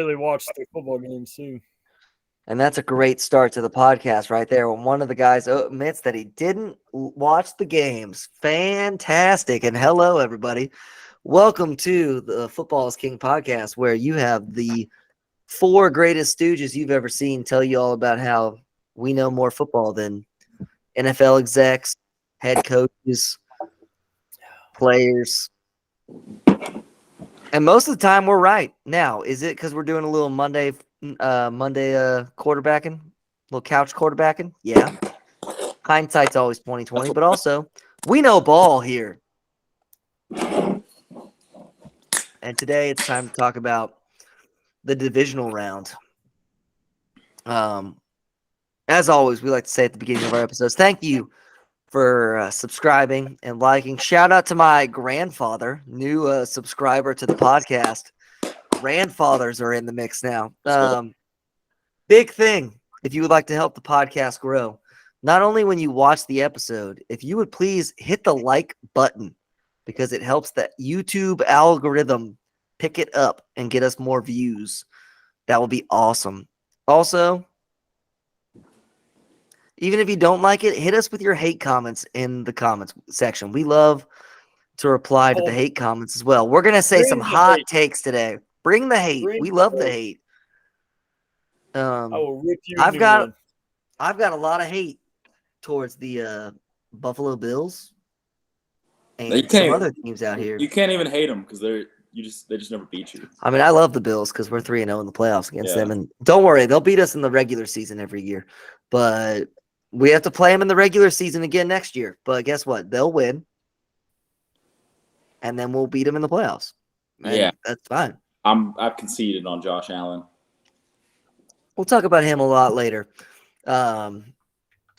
really watch the football games too. And that's a great start to the podcast right there. When one of the guys admits that he didn't watch the games. Fantastic. And hello, everybody. Welcome to the Football is King podcast, where you have the four greatest stooges you've ever seen tell you all about how we know more football than NFL execs, head coaches, players. And most of the time, we're right. Now, is it because we're doing a little Monday quarterbacking, little couch quarterbacking? Yeah. Hindsight's always 2020, but also we know ball here. And today it's time to talk about the divisional round. As always, we like to say at the beginning of our episodes, thank you for subscribing and liking. Shout out to my grandfather, new subscriber to the podcast. Grandfathers are in the mix now. Big thing, if you would like to help the podcast grow, not only when you watch the episode, if you would please hit the like button because it helps the YouTube algorithm pick it up and get us more views. That will be awesome. Also, even if you don't like it, hit us with your hate comments in the comments section. We love to reply to the hate comments as well. We're going to say some hot takes today. Bring the hate. We love the hate. I will rip you. I've got a lot of hate towards the Buffalo Bills and some other teams out here. You can't even hate them because they just never beat you. I mean, I love the Bills because we're 3-0 in the playoffs against them, and don't worry, they'll beat us in the regular season every year. But we have to play them in the regular season again next year. But guess what? They'll win, and then we'll beat them in the playoffs. And that's fine. I've conceded on Josh Allen. We'll talk about him a lot later. But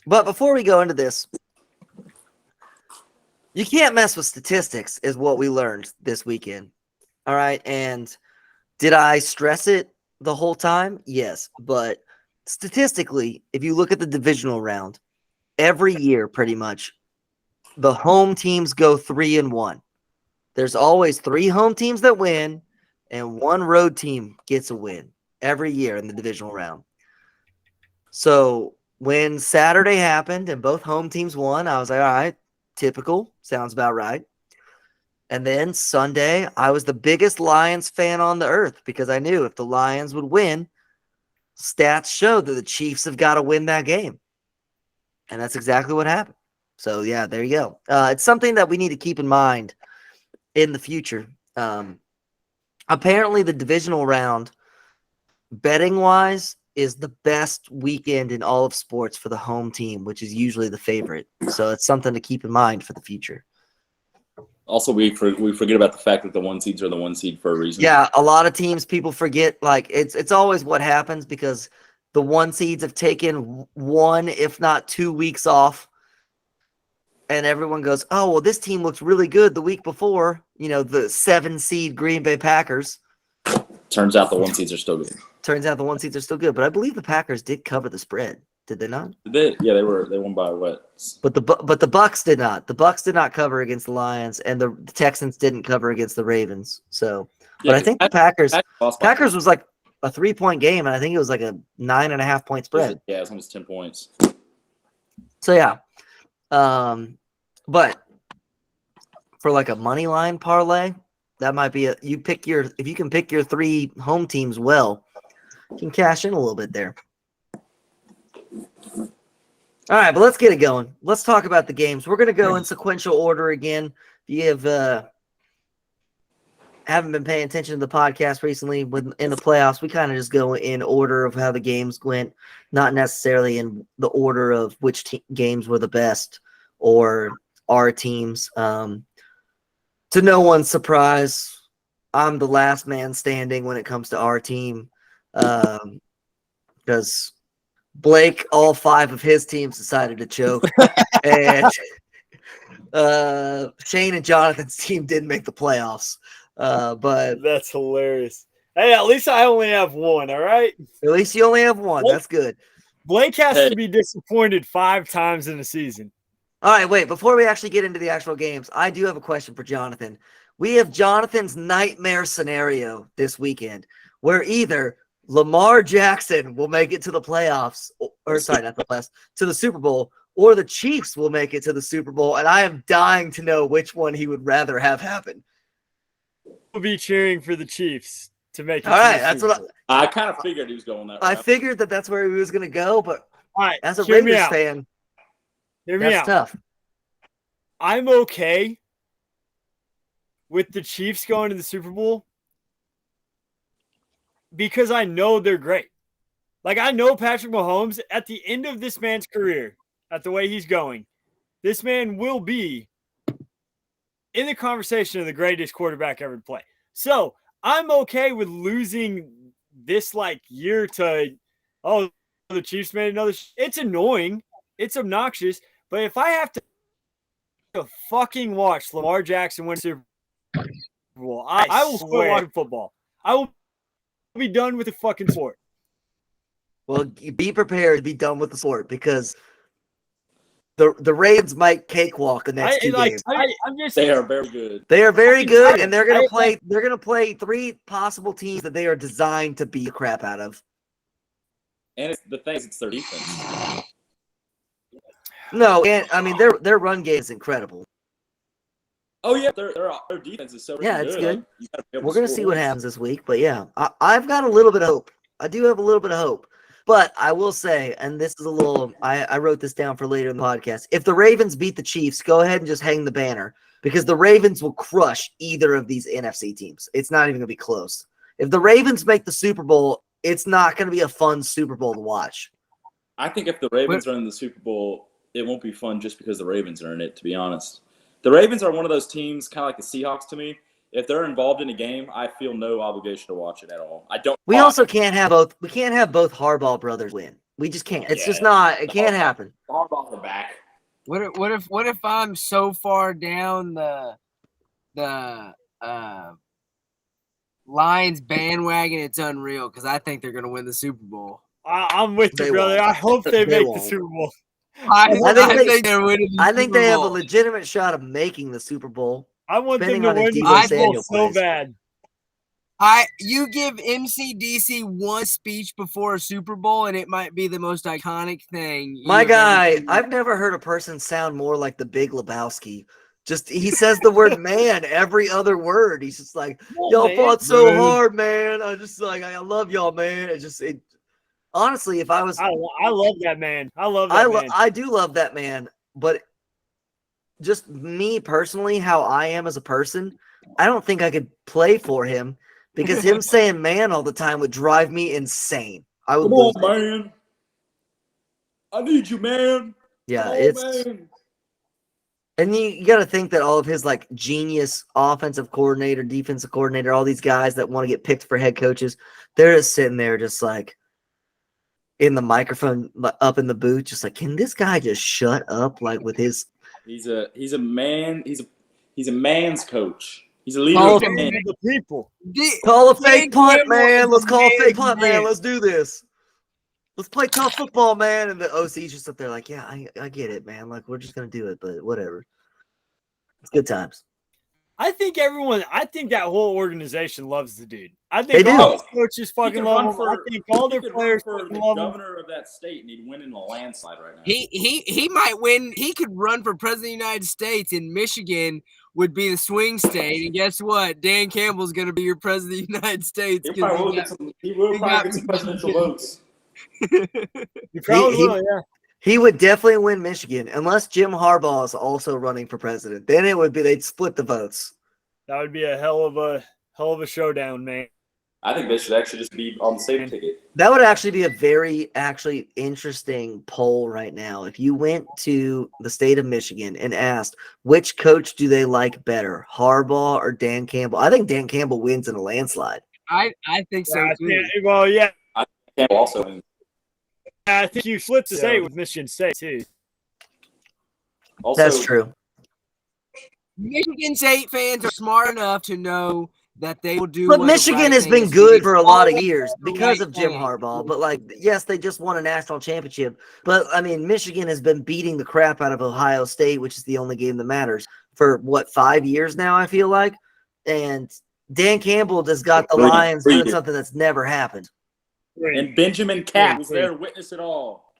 before we go into this, you can't mess with statistics is what we learned this weekend. All right. And did I stress it the whole time? Yes. But statistically, if you look at the divisional round, every year pretty much, the home teams go 3-1. There's always 3 home teams that win, and 1 road team gets a win every year in the divisional round. So when Saturday happened and both home teams won, I was like, all right, typical. Sounds about right. And then Sunday, I was the biggest Lions fan on the earth because I knew if the Lions would win, stats showed that the Chiefs have got to win that game. And that's exactly what happened. So, yeah, there you go. It's something that we need to keep in mind in the future. Apparently, the divisional round, betting-wise, is the best weekend in all of sports for the home team, which is usually the favorite. So it's something to keep in mind for the future. Also, we forget about the fact that the 1 seeds are the 1 seed for a reason. Yeah, a lot of teams, people forget. Like it's always what happens because the 1 seeds have taken 1, if not 2 weeks off. And everyone goes, oh, well, this team looks really good the week before, the 7 seed Green Bay Packers. Turns out the 1 seeds are still good. But I believe the Packers did cover the spread. Did they not? They won by what? But the Bucks did not. The Bucks did not cover against the Lions, and the Texans didn't cover against the Ravens. So, but I think the Packers was like a 3-point game, and I think it was like a 9.5-point spread. Yeah, it was almost 10 points. So yeah, but for like a money line parlay, that might be if you can pick your 3 home teams well, you can cash in a little bit there. All right, but let's get it going. Let's talk about the games. We're going to go in sequential order again. If you haven't been paying attention to the podcast recently in the playoffs, we kind of just go in order of how the games went, not necessarily in the order of which games were the best or our teams. To no one's surprise, I'm the last man standing when it comes to our team because Blake, all 5 of his teams decided to choke. And Shane and Jonathan's team didn't make the playoffs. But that's hilarious. Hey, at least I only have 1, all right? At least you only have 1. That's good. Blake has to be disappointed 5 times in a season. All right, wait. Before we actually get into the actual games, I do have a question for Jonathan. We have Jonathan's nightmare scenario this weekend. where either Lamar Jackson will make it to the playoffs, or sorry, not the playoffs, to the Super Bowl, or the Chiefs will make it to the Super Bowl, and I am dying to know which one he would rather have happen. We'll be cheering for the Chiefs to make it. All right, that's what I kind of figured he was going that I route. figured that's where he was going to go, but All right, as a hear me Raiders out. fan, Hear me that's out. tough. I'm okay with the Chiefs going to the Super Bowl because I know they're great. Like, I know Patrick Mahomes, at the end of this man's career, at the way he's going, this man will be in the conversation of the greatest quarterback ever to play. So I'm okay with losing this year to, the Chiefs made another. It's annoying. It's obnoxious. But if I have to fucking watch Lamar Jackson win Super Bowl, I will quit watching football. I will be done with the fucking sport. Well, be prepared to be done with the sport because the Ravens might cakewalk the next two games. They are very good. They are very good, and they're gonna play. They're gonna play three possible teams that they are designed to beat the crap out of. And the thing is, it's their defense. No, and I mean their run game is incredible. Oh yeah, their defense is so good. It's good. We're gonna see what happens this week, but yeah, I've got a little bit of hope. I do have a little bit of hope. But I will say, and this is a little, I wrote this down for later in the podcast. If the Ravens beat the Chiefs, go ahead and just hang the banner because the Ravens will crush either of these NFC teams. It's not even going to be close. If the Ravens make the Super Bowl, it's not going to be a fun Super Bowl to watch. I think if the Ravens are in the Super Bowl, it won't be fun just because the Ravens are in it, to be honest. The Ravens are one of those teams, kind of like the Seahawks to me. If they're involved in a game, I feel no obligation to watch it at all. I don't. We also can't have both. We can't have both Harbaugh brothers win. We just can't. It's just not. It can't happen. Harbaugh are back. What if I'm so far down the Lions bandwagon, it's unreal because I think they're going to win the Super Bowl. I'm with you, brother. Won't. I hope they make won't. the Super Bowl. I think they're winning the I think Super they have a Bowl. legitimate shot of making the Super Bowl. I want them Depending to on if win the Deebo Super Bowl Samuel so plays. bad. You give MCDC one speech before a Super Bowl, and it might be the most iconic thing. My guy, I've never heard a person sound more like the Big Lebowski. Just he says the word "man" every other word. He's just like, "Y'all fought so hard, man. I love y'all, man." Honestly, if I was, I love that man. I love that man. I do love that man, but just me personally, how I am as a person, I don't think I could play for him because him saying "man" all the time would drive me insane. I would Come lose on, it. man. I need you, man. Yeah, Come on, it's. man. And you got to think that all of his genius offensive coordinator, defensive coordinator, all these guys that want to get picked for head coaches, they're just sitting there just in the microphone up in the booth, just can this guy just shut up with his. He's a man. He's a man's coach. He's a leader Call of men. The people. Call a fake punt, man. Let's call a fake punt, man. Let's do this. Let's play tough football, man. And the OC's just up there yeah, I get it, man. We're just going to do it, but whatever. It's good times. I think that whole organization loves the dude. I think They all do. his coaches fucking love him. I think all their players for fucking the love him. governor of that state, and he'd win in a landslide right now. He might win. He could run for president of the United States, and Michigan would be the swing state. And guess what? Dan Campbell's going to be your president of the United States. He will probably get some presidential votes. You probably will, yeah. He would definitely win Michigan unless Jim Harbaugh is also running for president. Then it would be they'd split the votes. That would be a hell of a showdown, man. I think they should actually just be on the safe ticket. That would actually be a very interesting poll right now. If you went to the state of Michigan and asked which coach do they like better, Harbaugh or Dan Campbell, I think Dan Campbell wins in a landslide. I think so too. Well, yeah. Campbell also wins. I think you split the state with Michigan State too. Also, That's true. Michigan State fans are smart enough to know that they will do. But what the Michigan right has thing been is to good do. for a lot of Always years the because right of Jim thing. Harbaugh. But yes, they just won a national championship. But I mean, Michigan has been beating the crap out of Ohio State, which is the only game that matters, for 5 years now, I feel like. And Dan Campbell just got the Read it, Lions read doing it. something that's never happened. And Benjamin Cat was there to witness it all.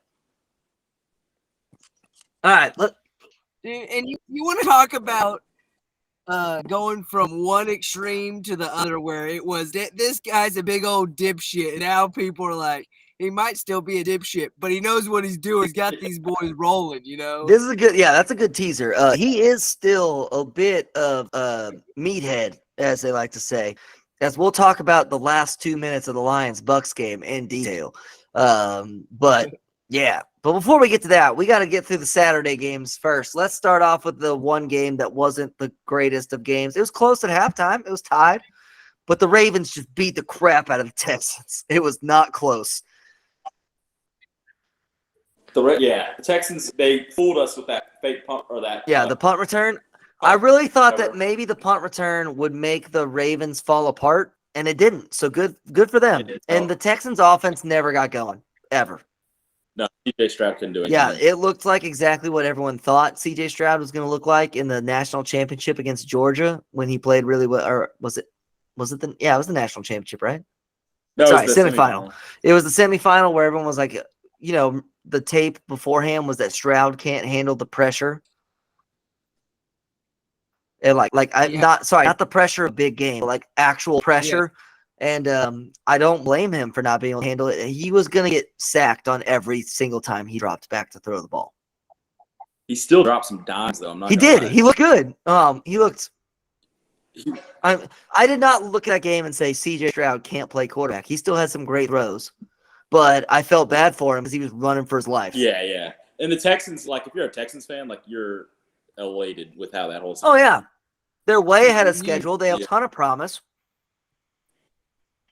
All right, look. Dude, and you want to talk about going from one extreme to the other, where it was this guy's a big old dipshit, and now people are like, he might still be a dipshit, but he knows what he's doing. He's got these boys rolling, you know. This is a good, yeah, that's a good teaser. He is still a bit of a meathead, as they like to say, as we'll talk about the last 2 minutes of the Lions-Bucks game in detail. But yeah, but before we get to that, we got to get through the Saturday games first. Let's start off with the one game that wasn't the greatest of games. It was close at halftime. It was tied, but the Ravens just beat the crap out of the Texans. It was not close. The Texans, they fooled us with that fake punt or that. Yeah, the punt return. I really thought that maybe the punt return would make the Ravens fall apart, and it didn't. So good for them. And the Texans' offense never got going, ever. No, CJ Stroud couldn't do anything. Yeah, it looked like exactly what everyone thought CJ Stroud was going to look like in the national championship against Georgia when he played really well. Or was it the national championship, right? No, sorry, it was the semifinal. It was the semifinal where everyone was like, you know, the tape beforehand was that Stroud can't handle the pressure. And not the pressure of a big game, but like actual pressure. And I don't blame him for not being able to handle it. He was going to get sacked on every single time he dropped back to throw the ball. He still dropped some dimes, though. He did. He looked good. He looked. I did not look at that game and say CJ Stroud can't play quarterback. He still has some great throws, but I felt bad for him because he was running for his life. Yeah, yeah. And the Texans, like, if you're a Texans fan, like, you're elated with how that whole. Oh yeah, they're way ahead of schedule. They have a ton of promise.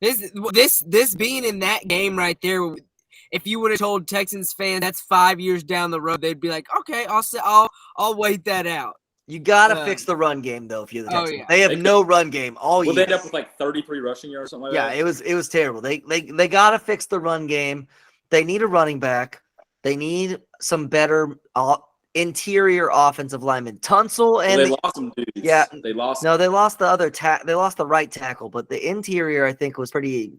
This being in that game right there, if you would have told Texans fans that's 5 years down the road, they'd be like, okay, I'll wait that out. You gotta fix the run game though. If you're the Texans, yeah. they have no run game all year. Will they end up with like 33 rushing yards or something like that? Yeah, it was terrible. They gotta fix the run game. They need a running back. They need some better interior offensive linemen. Tunsil and they lost some dudes. Yeah, they lost. No, they lost the other they lost the right tackle, but the interior I think was pretty.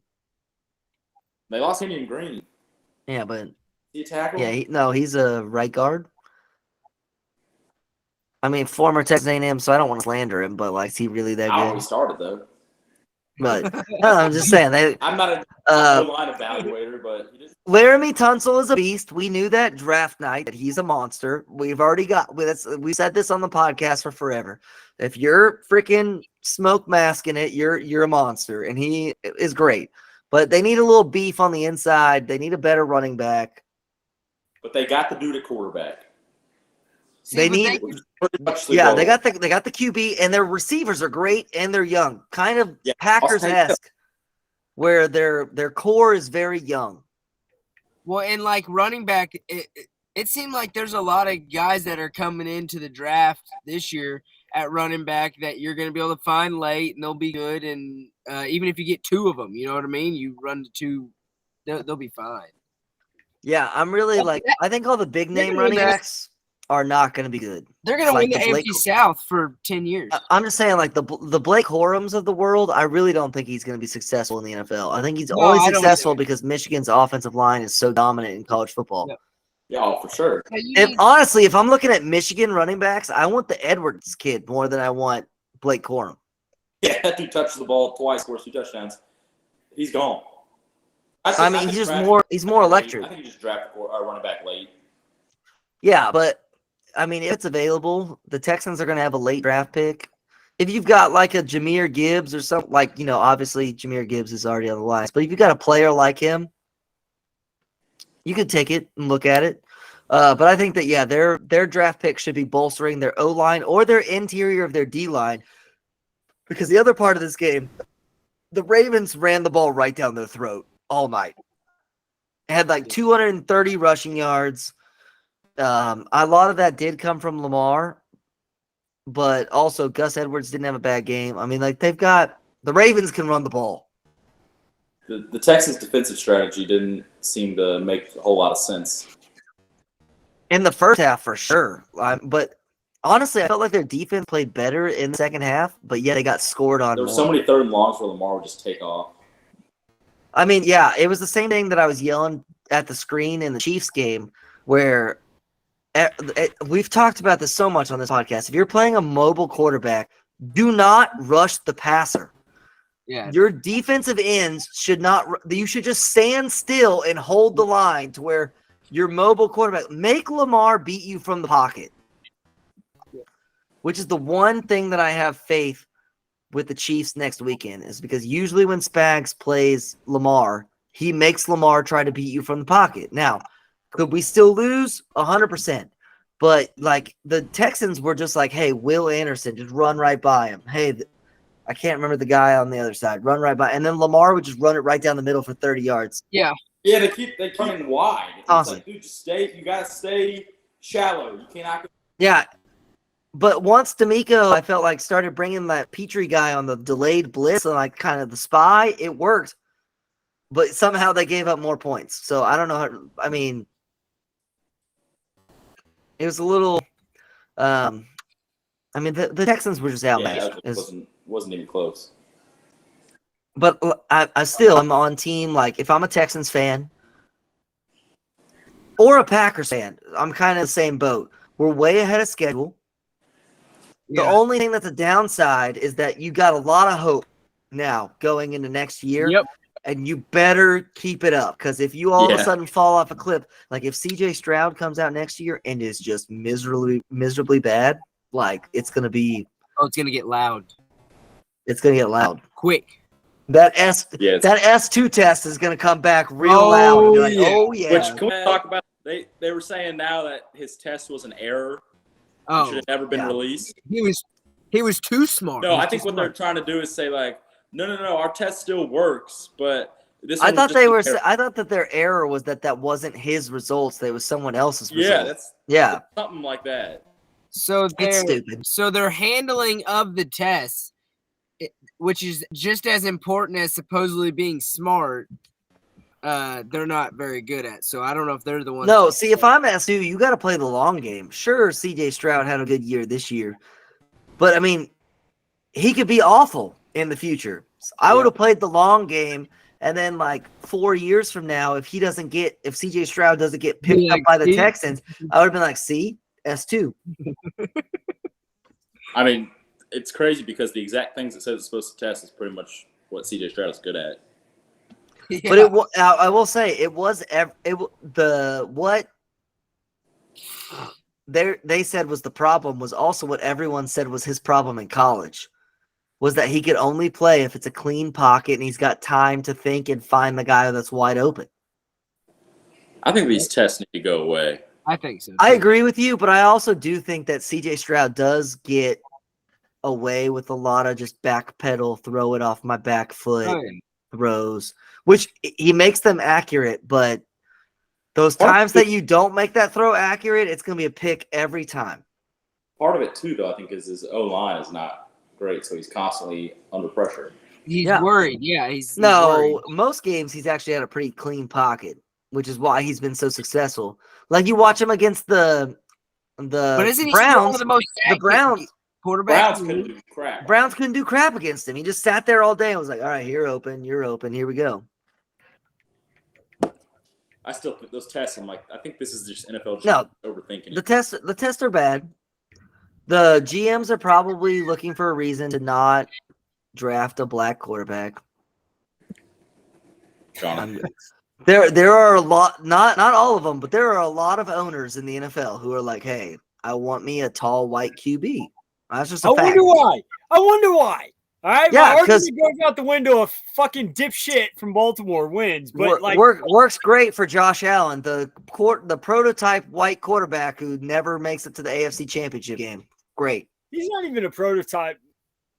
They lost Henry Green. Yeah, but he a tackle? Yeah, he's a right guard. I mean, former Texas A&M, so I don't want to slander him, but like, is he really that good? He started though. But no, I'm just saying. I'm not a line evaluator, but Laramie Tunsil is a beast. We knew that draft night that he's a monster. We've already we said this on the podcast for forever. If you're freaking smoke masking it, you're a monster, and he is great. But they need a little beef on the inside. They need a better running back. But they got the dude at quarterback. They got the QB, and their receivers are great, and they're young, kind of Packers-esque, where their core is very young. Well, and like running back, it seemed like there's a lot of guys that are coming into the draft this year at running back that you're going to be able to find late, and they'll be good. And even if you get two of them, you know what I mean? You run to two, they'll be fine. Yeah, I'm really I think all the big name running backs are not going to be good. They're going to win the AFC South for 10 years. I'm just saying, like, the Blake Horums of the world, I really don't think he's going to be successful in the NFL. I think he's only successful because Michigan's offensive line is so dominant in college football. Yeah, for sure. Honestly, if I'm looking at Michigan running backs, I want the Edwards kid more than I want Blake Corum. Yeah, that dude touched the ball twice, scores 2 touchdowns. He's gone. He's more electric. I think he just drafted a running back late. Yeah, but I mean, if it's available, the Texans are going to have a late draft pick. If you've got like a Jahmyr Gibbs or something, like, you know, obviously Jahmyr Gibbs is already on the list, but if you've got a player like him, you could take it and look at it. But I think that, yeah, their draft pick should be bolstering their O-line or their interior of their D-line, because the other part of this game, the Ravens ran the ball right down their throat all night. It had like 230 rushing yards. A lot of that did come from Lamar, but also Gus Edwards didn't have a bad game. I mean, like, the Ravens can run the ball. The Texans' defensive strategy didn't seem to make a whole lot of sense. In the first half, for sure. But Honestly, I felt like their defense played better in the second half, but yet they got scored on There were more. so many third and longs where Lamar would just take off. I mean, yeah, it was the same thing that I was yelling at the screen in the Chiefs game where we've talked about this so much on this podcast. If you're playing a mobile quarterback, do not rush the passer. Yeah. Your defensive ends should not – you should just stand still and hold the line to where your mobile quarterback – make Lamar beat you from the pocket, which is the one thing that I have faith with the Chiefs next weekend is because usually when Spags plays Lamar, he makes Lamar try to beat you from the pocket. Now, could we still lose? 100%. But, like, the Texans were just like, hey, Will Anderson, just run right by him. Hey, I can't remember the guy on the other side. Run right by. And then Lamar would just run it right down the middle for 30 yards. Yeah. Yeah, they keep running wide. It's Awesome. like, dude, just stay. You got to stay shallow. You cannot. Yeah. But once D'Amico, I felt like, started bringing that Petrie guy on the delayed blitz and, like, kind of the spy, it worked. But somehow they gave up more points. So I don't know. I mean, it was a little I mean, the Texans were just outmatched. Yeah, that wasn't even close. But I'm on team, like, if I'm a Texans fan or a Packers fan, I'm kind of the same boat. We're way ahead of schedule. The only thing that's a downside is that you got a lot of hope now going into next year. Yep. And you better keep it up, because if you all of a sudden fall off a cliff, like if CJ Stroud comes out next year and is just miserably bad, like it's going to be. Oh, it's going to get loud. It's going to get loud. Quick. That S2 test is going to come back real loud. And be like, oh, yeah. Which, can we talk about? They were saying now that his test was an error. Oh, should have never been released. He was too smart. No, I think what they're trying to do is say, like, no, our test still works, but this. I thought I thought that their error was that wasn't his results; that it was someone else's results. That's something like that. So it's stupid. So their handling of the test, which is just as important as supposedly being smart, they're not very good at. So I don't know if they're the ones. No, see, if I'm SU, you got to play the long game. Sure, CJ Stroud had a good year this year, but I mean, he could be awful in the future. So I would have played the long game, and then like 4 years from now, if CJ Stroud doesn't get picked up by the Texans, I would have been like, see, S2. I mean, it's crazy because the exact things it says it's supposed to test is pretty much what CJ Stroud is good at. Yeah. But I will say what they said was the problem was also what everyone said was his problem in college. Was that he could only play if it's a clean pocket and he's got time to think and find the guy that's wide open. I think these tests need to go away. I think so. I agree with you, but I also do think that CJ Stroud does get away with a lot of just backpedal, throw it off my back foot throws, which he makes them accurate, but those times that you don't make that throw accurate, it's going to be a pick every time. Part of it, too, though, I think, is his O-line is not great, so he's constantly under pressure. He's worried. Yeah, he's worried. Worried. Most games he's actually had a pretty clean pocket, which is why he's been so successful. Like you watch him against the but isn't he Browns. The Browns quarterback. Browns couldn't do crap. Browns couldn't do crap against him. He just sat there all day and was like, "All right, you're open. Here we go." I still think those tests. I'm like, I think this is just NFL overthinking it. The tests are bad. The GMs are probably looking for a reason to not draft a black quarterback. There are a lot, not all of them, but there are a lot of owners in the NFL who are like, "Hey, I want me a tall white QB." That's just a fact. I wonder why. All right, yeah, my argument goes out the window. A fucking dipshit from Baltimore wins, but works great for Josh Allen, the prototype white quarterback who never makes it to the AFC Championship game. Great. He's not even a prototype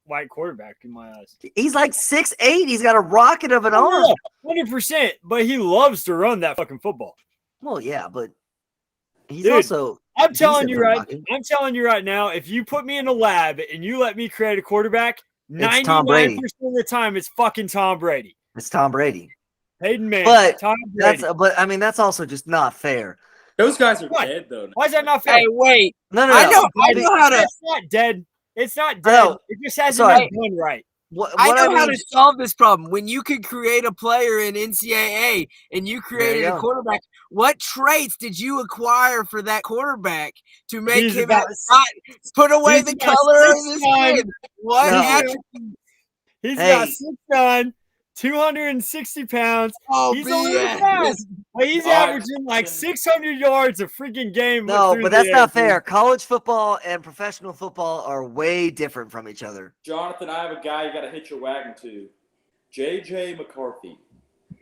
white quarterback in my eyes. He's like 6'8". He's got a rocket of an arm. 100%. But he loves to run that fucking football. Well, yeah, but he's also. I'm telling you right now, if you put me in a lab and you let me create a quarterback, 99% of the time it's fucking Tom Brady. It's Tom Brady. Hayden Manning. But Tom Brady. That's also just not fair. Those guys are What? dead though. Why is that not fair? Hey, wait. No. I know how to. It's not dead. It's not I dead. know. It just hasn't Sorry. been done right. What I know how mean- to solve this problem. When you could create a player in NCAA and you There you created a go. quarterback, what traits did you acquire for that quarterback to make He's him about- not put away he's the about color of his 6'9". skin? What No. attributes? He's Hey. about 6'9", 260 pounds. Oh, He's a little BS. fast, but he's All right. averaging like 600 yards a freaking game. No, through but the that's air, not dude. fair. College football and professional football are way different from each other. Jonathan, I have a guy you got to hitch your wagon to. J.J. McCarthy.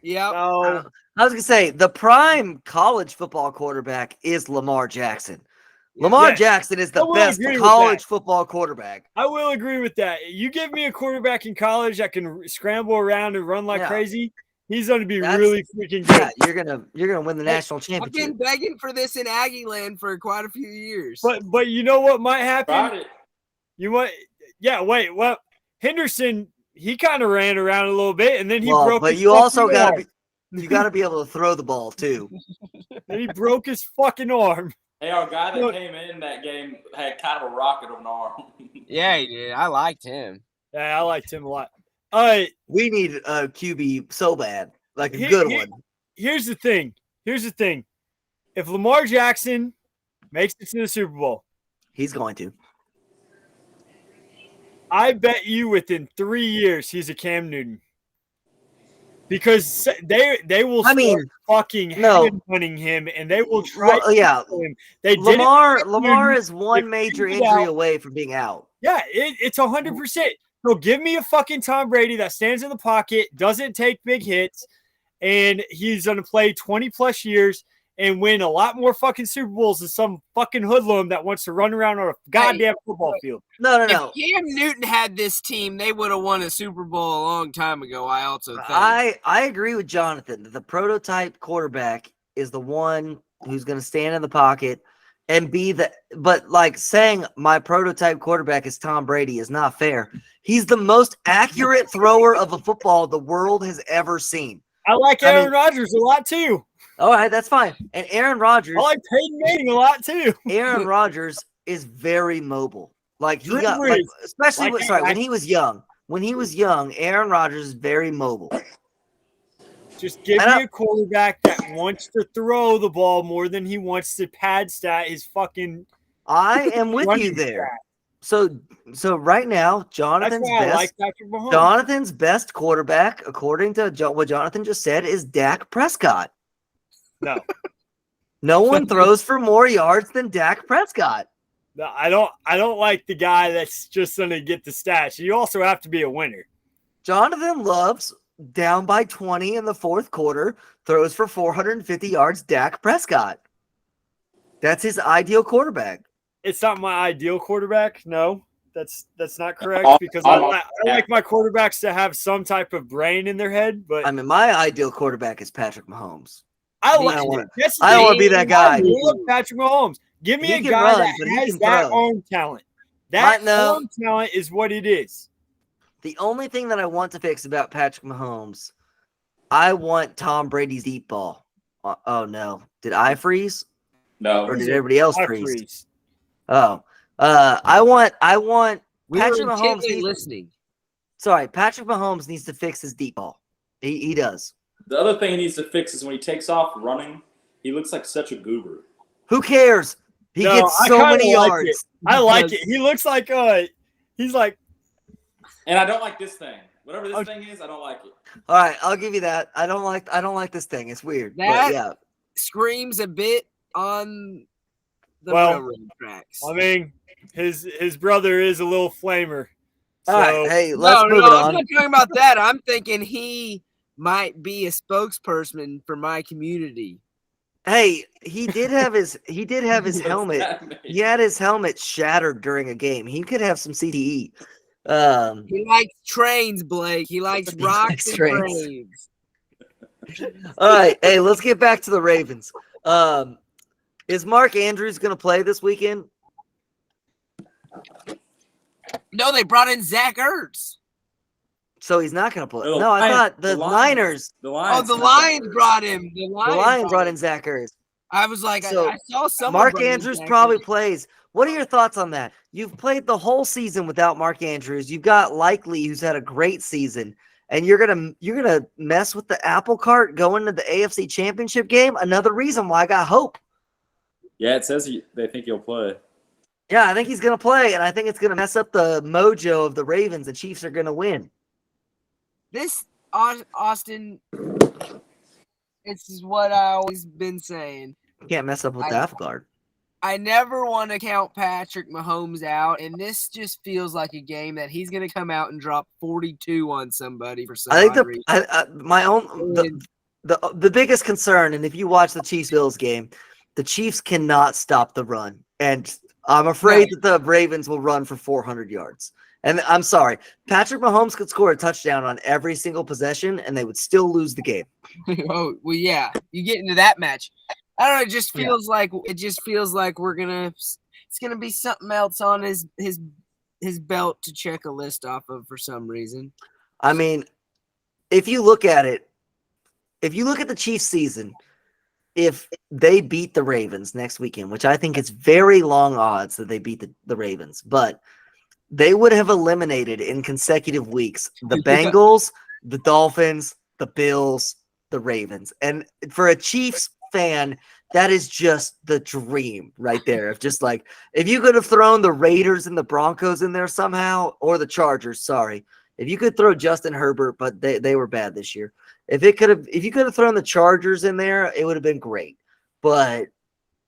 Yep. No, I was gonna say the prime college football quarterback is Lamar Jackson. Lamar Yes. Jackson is I the will best agree with college that. football quarterback. I will agree with that. You give me a quarterback in college that can scramble around and run like Yeah. crazy, he's going to be That's- really freaking good. Yeah, you're gonna win the Hey, national I've championship. been begging for this in Aggie land for quite a few years. But you know what might happen? Tried it. You might, yeah. Wait, well, Henderson, he kind of ran around a little bit, and then he Well, broke. but his you also fucking gotta arm. you gotta be able to throw the ball too. And he broke his fucking arm. Hey, our guy that Look. came in that game had kind of a rocket of an arm. yeah, he did. I liked him. Yeah, I liked him a lot. All right, We need a QB so bad, like a Here- good here- one. here's the thing. If Lamar Jackson makes it to the Super Bowl, He's going to. I bet you within 3 years he's a Cam Newton. Because they will I start mean, fucking no. headhunting him, and they will try Well, yeah, to kill him. They did it. Lamar is one They major figured it injury out. away from being out. Yeah, it's 100%. So give me a fucking Tom Brady that stands in the pocket, doesn't take big hits, and he's going to play 20 plus years and win a lot more fucking Super Bowls than some fucking hoodlum that wants to run around on a goddamn football field. No. If Cam Newton had this team, they would have won a Super Bowl a long time ago. I also think. I agree with Jonathan that the prototype quarterback is the one who's going to stand in the pocket and be but like saying my prototype quarterback is Tom Brady is not fair. He's the most accurate thrower of a football the world has ever seen. I like I Aaron mean- Rodgers a lot too. All right, that's fine. And Aaron Rodgers, I like Peyton Manning a lot too. Aaron Rodgers is very mobile. Like he Drew got, Brees. like, especially Like when, that sorry, guy. when he was young. When he was young, Aaron Rodgers is very mobile. Just give And me a quarterback that wants to throw the ball more than he wants to pad stat his fucking I am with you running there. stat. So right now, That's Jonathan's why I best. like Patrick Mahomes. Jonathan's best quarterback, according to what Jonathan just said, is Dak Prescott. No. No one throws for more yards than Dak Prescott. No, I don't like the guy that's just going to get the stats. You also have to be a winner. Jonathan loves down by 20 in the fourth quarter, throws for 450 yards. Dak Prescott. That's his ideal quarterback. It's not my ideal quarterback. No, that's not correct because I I like my quarterbacks to have some type of brain in their head. But I mean, my ideal quarterback is Patrick Mahomes. I I like don't wanna- that's the I don't wanna thing. be that guy. I love Patrick Mahomes. Give me He a can guy run, that but he has can that throw. arm talent. That no. arm talent is what it is. The only thing that I want to fix about Patrick Mahomes, I want Tom Brady's deep ball. Oh no. Did I freeze? No. Or did everybody else I freeze? freeze. Oh. I want We Patrick were Mahomes intently needs, listening. sorry, Patrick Mahomes needs to fix his deep ball. He does. The other thing he needs to fix is when he takes off running, he looks like such a goober. Who cares? He No, gets I so kinda many like yards. it. I like it. He looks like he's like And I don't like this thing. Whatever this Okay. thing is, I don't like it. All right, I'll give you that. I don't like this thing. It's weird. That- But yeah. Screams a bit on the Well, railroad tracks. I mean, his brother is a little flamer. All right, So, hey, let's move it I'm on. not talking about that. I'm thinking he might be a spokesperson for my community. Hey, he did have his What's helmet. that mean? He had his helmet shattered during a game. He could have some CTE. He likes trains, Blake. He likes He rocks likes and trains. trains. All right, hey, let's get back to the Ravens. Is Mark Andrews going to play this weekend? No, they brought in Zach Ertz. So he's not going to play. No, No, I Lions- thought the the Lions. Niners, The Oh, Lions. the Lions brought him. The the Lions brought in Zach Ertz. I was like, So, I saw someone. Mark bring him Andrews back. probably plays. What are your thoughts on that? You've played the whole season without Mark Andrews. You've got Likely, who's had a great season, and you're gonna mess with the apple cart going to the AFC Championship game. Another reason why I got hope. Yeah, it says they think he'll play. Yeah, I think he's gonna play, and I think it's gonna mess up the mojo of the Ravens. The Chiefs are gonna win. This Austin. This is what I always been saying. You can't mess up with the apple cart. I never want to count Patrick Mahomes out, and this just feels like a game that he's going to come out and drop 42 on somebody for some I think reason. the biggest concern, and if you watch the Chiefs-Bills game, the Chiefs cannot stop the run, and I'm afraid that the Ravens will run for 400 yards. And I'm sorry, Patrick Mahomes could score a touchdown on every single possession, and they would still lose the game. Oh well, yeah. You get into that match. I don't know. It just feels like we're gonna. It's gonna be something else on his belt to check a list off of for some reason. I mean, if you look at it, if you look at the Chiefs season, if they beat the Ravens next weekend, which I think it's very long odds that they beat the Ravens, but they would have eliminated in consecutive weeks the Bengals, the Dolphins, the Bills, the Ravens. And for a Chiefs fan, that is just the dream right there. If you could have thrown the Raiders and the Broncos in there somehow, or the Chargers, sorry. If you could throw Justin Herbert, but they were bad this year. If you could have thrown the Chargers in there, it would have been great. But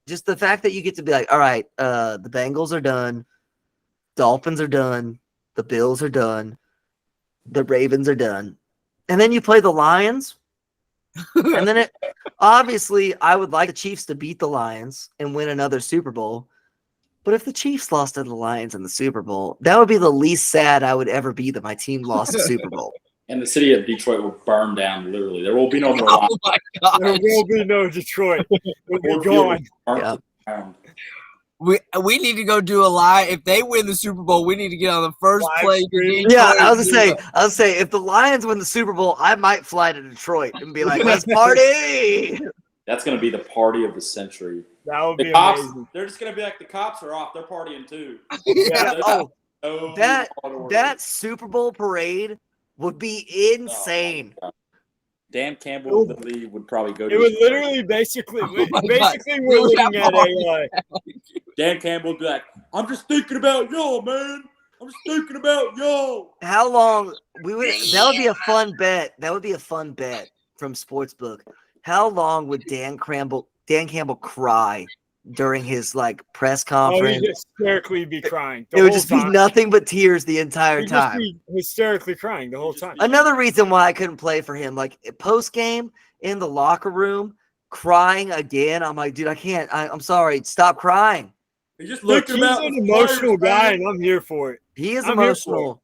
just the fact that you get to be like, all right, the Bengals are done. Dolphins are done. The Bills are done. The Ravens are done. And then you play the Lions. And then obviously I would like the Chiefs to beat the Lions and win another Super Bowl. But if the Chiefs lost to the Lions in the Super Bowl, that would be the least sad I would ever be that my team lost the Super Bowl. And the city of Detroit will burn down, literally. There will be no more Lions. Oh my God. There will be no Detroit. We'll be gone. Yeah. We need to go do a live. If they win the Super Bowl, we need to get on the first Live play. stream. Yeah, I was gonna say, if the Lions win the Super Bowl, I might fly to Detroit and be like, let's party. That's going to be the party of the century. That would The be cops, amazing. they're just going to be like, the cops are off. They're partying too. Yeah, No that order. that Super Bowl parade would be insane. Oh, Dan Campbell literally would probably go to It would his- literally basically my God. we're looking at a Dan Campbell would be like, I'm just thinking about y'all, man. I'm just thinking about y'all. How long that would be a fun bet. That would be a fun bet from Sportsbook. How long would Dan Campbell cry during his press conference? he'd hysterically be crying. It would just be nothing but tears the entire He'd just time. be hysterically crying the whole time. Another reason why I couldn't play for him, post game in the locker room, crying again. I'm like, dude, I can't. I'm sorry. Stop crying. He's just Look, thinking he's about an the emotional players, guy, man. and I'm here for it. He is I'm here emotional.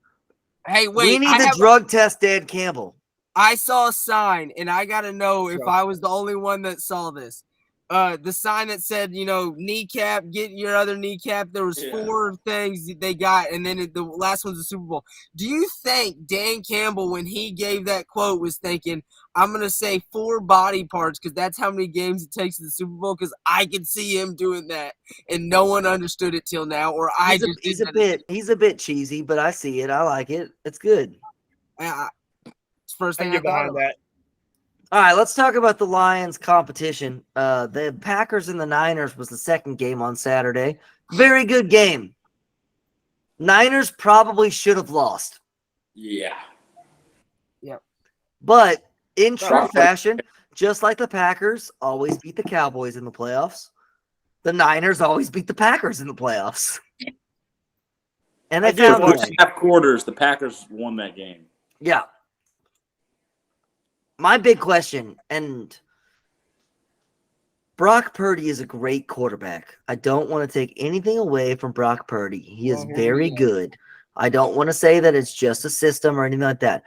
Hey, wait. We need to drug test Dan Campbell. I saw a sign, and I got to know if Sure. I was the only one that saw this. The sign that said, kneecap, get your other kneecap. There was 4 things they got, and then the last one's the Super Bowl. Do you think Dan Campbell, when he gave that quote, was thinking, I'm going to say 4 body parts because that's how many games it takes to the Super Bowl? Because I could see him doing that, and no one understood it till now, or He's a bit cheesy, but I see it. I like it. It's good. It's the first I thing can I get thought behind of. that. All right, let's talk about the Lions competition. The Packers and the Niners was the second game on Saturday. Very good game. Niners probably should have lost. Yeah. But in true Probably. fashion, just like the Packers always beat the Cowboys in the playoffs, the Niners always beat the Packers in the playoffs. And they I did found a watch way. Half quarters, the Packers won that game. Yeah. My big question, and Brock Purdy is a great quarterback. I don't want to take anything away from Brock Purdy. He is very good. I don't want to say that it's just a system or anything like that.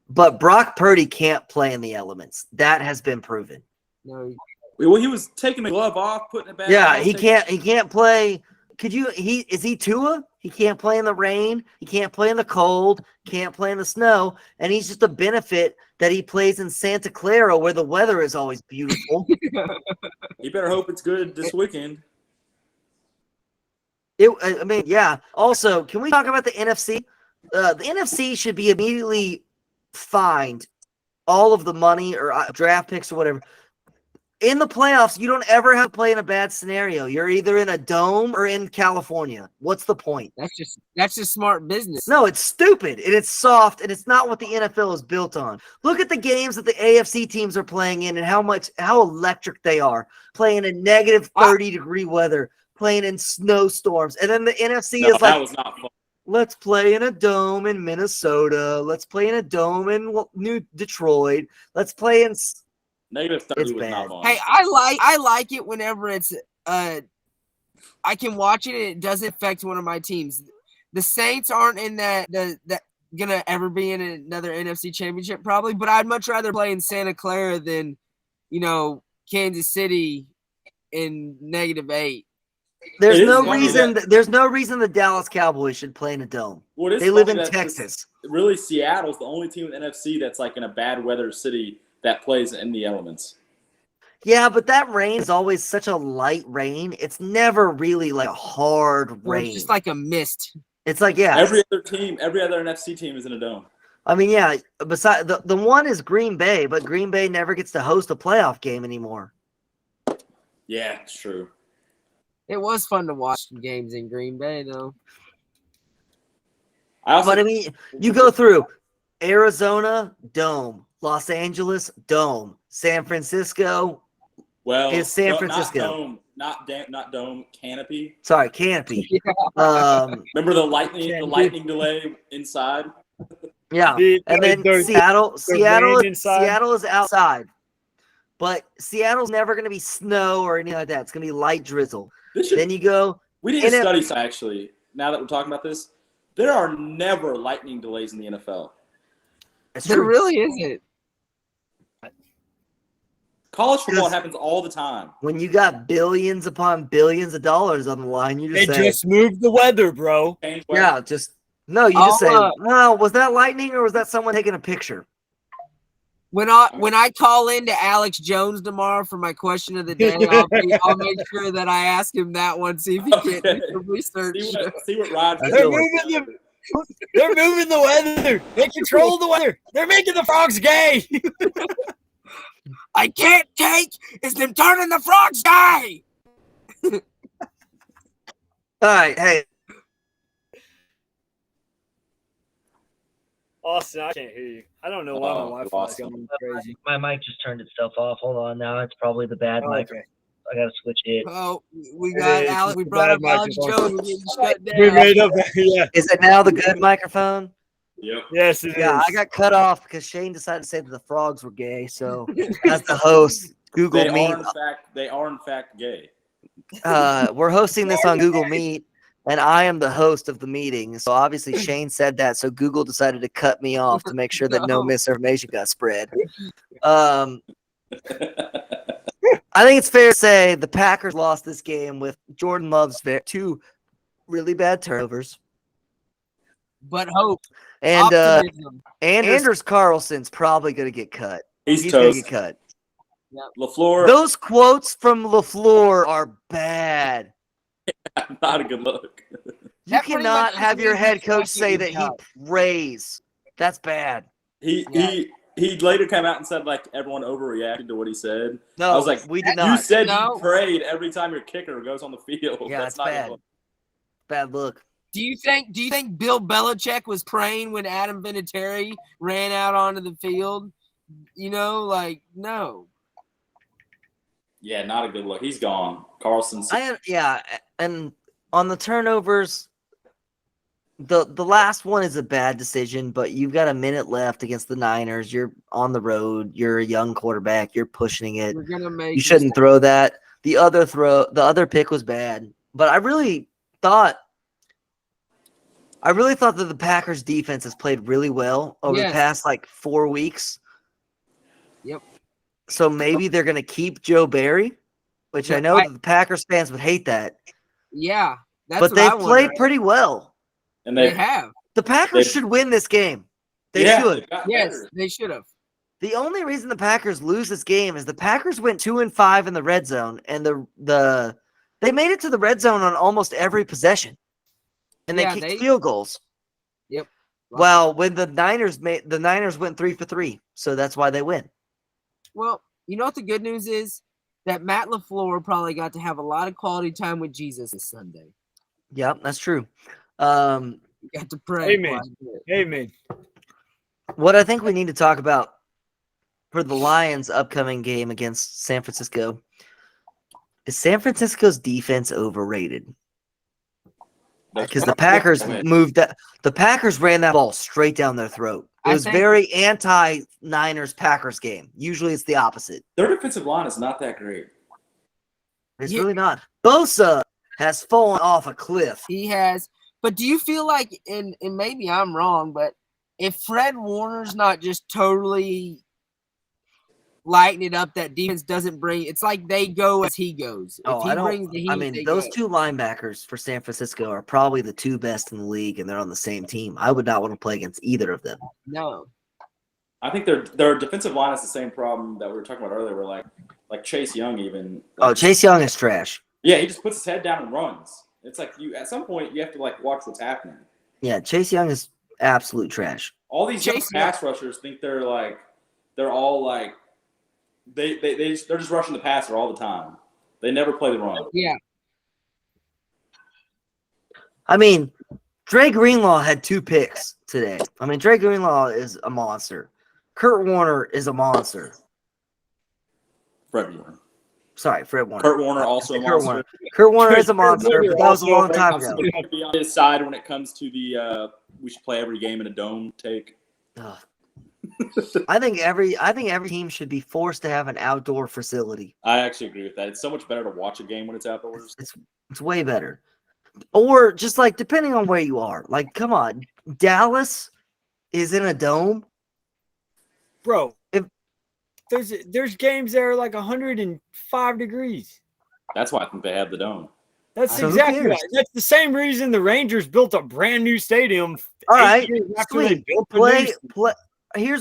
But Brock Purdy can't play in the elements. That has been proven. No, Well, he was taking the glove off, putting it back. Yeah, on, he can't play Is he Tua? He can't play in the rain. He can't play in the cold. Can't play in the snow. And he's just a benefit that he plays in Santa Clara where the weather is always beautiful. You better hope it's good this weekend. Yeah. Also, can we talk about the NFC? The NFC should be immediately fined all of the money or draft picks or whatever. In the playoffs, you don't ever have to play in a bad scenario. You're either in a dome or in California. What's the point? That's just smart business. No, it's stupid and it's soft and it's not what the NFL is built on. Look at the games that the AFC teams are playing in and how electric they are. Playing in negative 30-degree weather, playing in snowstorms. And then the NFC is that was not fun. Let's play in a dome in Minnesota. Let's play in a dome in New Detroit. Let's play in negative 30 was not fun. Hey, I like it whenever it's I can watch it and it doesn't affect one of my teams. The Saints aren't in that gonna ever be in another NFC championship probably, but I'd much rather play in Santa Clara than Kansas City in -8. There's no reason the Dallas Cowboys should play in a dome. Well, they live in Texas. Really, Seattle's the only team in the NFC that's like in a bad weather city that plays in the elements. Yeah, but that rain is always such a light rain. It's never really like a hard rain. It's just like a mist. It's like, every other NFC team is in a dome. I mean, yeah, besides the one is Green Bay, but Green Bay never gets to host a playoff game anymore. Yeah, it's true. It was fun to watch games in Green Bay, though. But I mean, you go through Arizona, dome. Los Angeles, dome. San Francisco, is San Francisco. Not dome, canopy. Sorry, canopy. Remember the lightning delay inside? Yeah, and then Seattle is outside. But Seattle's never going to be snow or anything like that. It's going to be light drizzle. Then you go. We need to study, actually, now that we're talking about this. There are never lightning delays in the NFL. There really isn't. College football happens all the time. When you got billions upon billions of dollars on the line, you just just move the weather, bro. Yeah, just say, "No, was that lightning or was that someone taking a picture?" When I call in to Alex Jones tomorrow for my question of the day, I'll make sure that I ask him that one. See if he can do some research. See what Rod's doing. They're moving the weather. They control the weather. They're making the frogs gay. I can't take is them turning the frogs gay. All right, hey. Austin, I can't hear you. I don't know why my Wi-Fi is going crazy. My mic just turned itself off. Hold on, now it's probably the bad mic. Okay. I gotta switch it. Oh, we got Alex. We brought up Alex Jones. We're getting shut down. We made up. Yeah. Is it now the good microphone? Yep. Yes, it is. Yeah, I got cut off because Shane decided to say that the frogs were gay. So as the host, Google Meet. They are in fact gay. We're hosting this on Google Meet, and I am the host of the meeting. So obviously Shane said that, so Google decided to cut me off to make sure that no misinformation got spread. I think it's fair to say the Packers lost this game with Jordan Love's 2 really bad turnovers. But hope. And Anders Carlson's probably going to get cut. He's going to get cut. Yep. LaFleur. Those quotes from LaFleur are bad. Not a good look. You cannot have your head coach say that he prays. That's bad. He later came out and said like everyone overreacted to what he said. No, I was like, we did not. You said you prayed every time your kicker goes on the field. Yeah, that's not bad. Bad look. Do you think Bill Belichick was praying when Adam Vinatieri ran out onto the field? No. Yeah, not a good look. He's gone. Carlson. And on the turnovers, the last one is a bad decision, but you've got a minute left against the Niners. You're on the road. You're a young quarterback. You're pushing it. You shouldn't throw that. The other pick was bad, but I really thought that the Packers defense has played really well over the past 4 weeks. Yep. So maybe they're going to keep Joe Barry, which I know that the Packers fans would hate that. Yeah. That's but what they I played wonder. pretty well. And They have. The Packers They- should win this game. They yeah, should. they've gotten Yes, better. they should have. The only reason the Packers lose this game is the Packers went 2-5 in the red zone, and they made it to the red zone on almost every possession, and they kicked field goals. Yep. Well, when the Niners went 3 for 3, so that's why they win. Well, you know what the good news is? That Matt LaFleur probably got to have a lot of quality time with Jesus this Sunday. Yep, that's true. You got to pray. Amen. Amen. What I think we need to talk about for the Lions' upcoming game against San Francisco is San Francisco's defense overrated. Because the Packers the Packers ran that ball straight down their throat. It was very anti-Niners Packers game. Usually it's the opposite. Their defensive line is not that great. It's really not. Bosa has fallen off a cliff. He has. But do you feel like, and maybe I'm wrong, but if Fred Warner's not just totally lighting it up, that defense doesn't bring – it's like they go as he goes. If he brings the heat, those two linebackers for San Francisco are probably the two best in the league, and they're on the same team. I would not want to play against either of them. No. I think their defensive line is the same problem that we were talking about earlier, where like Chase Young even. Chase Young is trash. Yeah, he just puts his head down and runs. It's like at some point you have to watch what's happening. Yeah, Chase Young is absolute trash. All these young pass rushers think they're all they're just rushing the passer all the time. They never play the run. Yeah. I mean, Dre Greenlaw had 2 picks today. I mean, Dre Greenlaw is a monster. Kurt Warner is a monster. Fred Warner. Sorry, Fred Warner. Kurt Warner also a monster. Kurt Warner is a monster, but that was a long time ago. Be on his side when it comes to the we should play every game in a dome take. I think every team should be forced to have an outdoor facility. I actually agree with that. It's so much better to watch a game when it's outdoors. It's way better. Or just depending on where you are. Come on, Dallas is in a dome, bro. There's games that are 105 degrees. That's why I think they have the dome. That's exactly right. That's the same reason the Rangers built a brand new stadium. All right, here's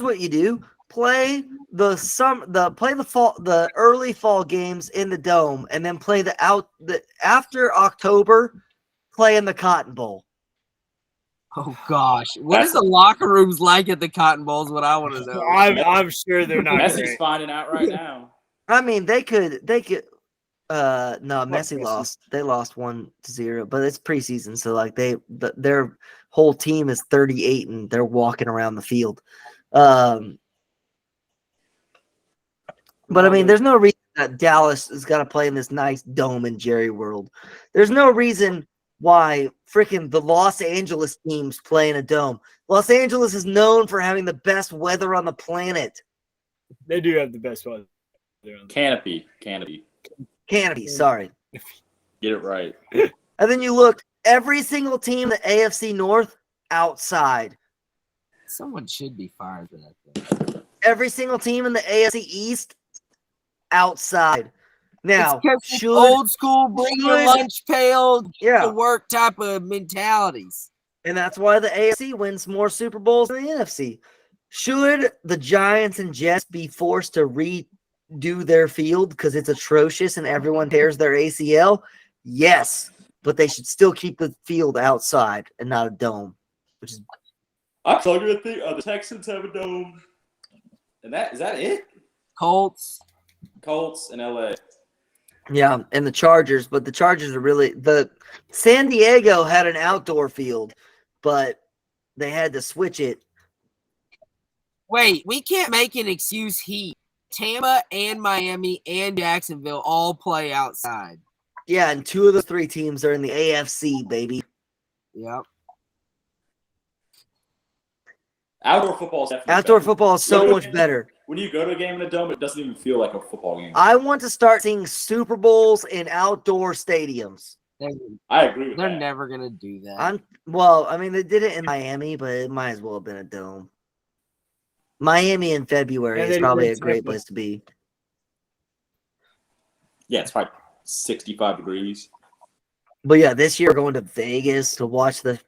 what you do: play the early fall games in the dome, and then play after October, play in the Cotton Bowl. Oh gosh, what is the locker rooms like at the Cotton Bowl? Is what I want to know. I'm sure they're not. Messi's finding out right now. I mean, they could. No, Messi lost. They lost 1-0, but it's preseason, so their whole team is 38 and they're walking around the field. But I mean, there's no reason that Dallas has got to play in this nice dome in Jerry World. There's no reason why freaking the Los Angeles teams play in a dome. Los Angeles is known for having the best weather on the planet. They do have the best weather. Canopy. Sorry. Get it right. And then you look, every single team in the AFC North outside. Someone should be fired for that thing. Every single team in the AFC East outside. Now, old school, bring your lunch pail to work type of mentalities. And that's why the AFC wins more Super Bowls than the NFC. Should the Giants and Jets be forced to redo their field because it's atrocious and everyone tears their ACL? Yes, but they should still keep the field outside and not a dome. I'm talking about the Texans have a dome. And is that it? Colts and LA. Yeah, and the Chargers, but the Chargers are San Diego had an outdoor field, but they had to switch it. Wait, we can't make an excuse. Tampa and Miami and Jacksonville all play outside. Yeah, and 2 of the 3 teams are in the AFC, baby. Yep. Outdoor football is so much better. When you go to a game in a dome, it doesn't even feel like a football game. I want to start seeing Super Bowls in outdoor stadiums. I agree with that. They're never going to do that. They did it in Miami, but it might as well have been a dome. Miami in February is probably a great place to be. Yeah, it's probably 65 degrees. But yeah, this year we're going to Vegas to watch the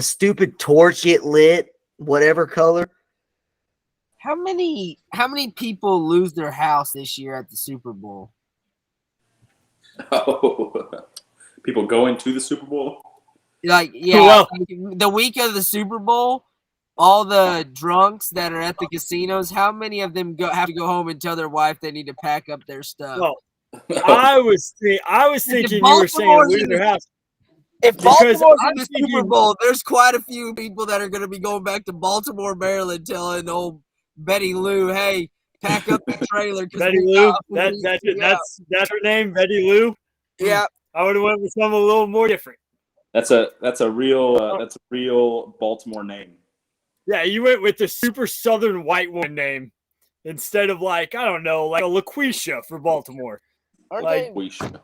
stupid torch get lit, whatever color. How many people lose their house this year at the Super Bowl? Oh, people going to the Super Bowl? Like, yeah, Well, the week of the Super Bowl, all the drunks that are at the casinos, how many of them have to go home and tell their wife they need to pack up their stuff? well, I was thinking you were saying Baltimore's lose in their house. If Because Baltimore's in I'm the Super thinking- Bowl, there's quite a few people that are going to be going back to Baltimore, Maryland, telling old Betty Lou, "Hey, pack up the trailer." Betty Lou, that's her name, Betty Lou. Yeah. I would have went with something a little more different. That's a real Baltimore name. Yeah, you went with the super southern white woman name instead of like, I don't know, like a LaQuisha for Baltimore. Aren't Like- We should.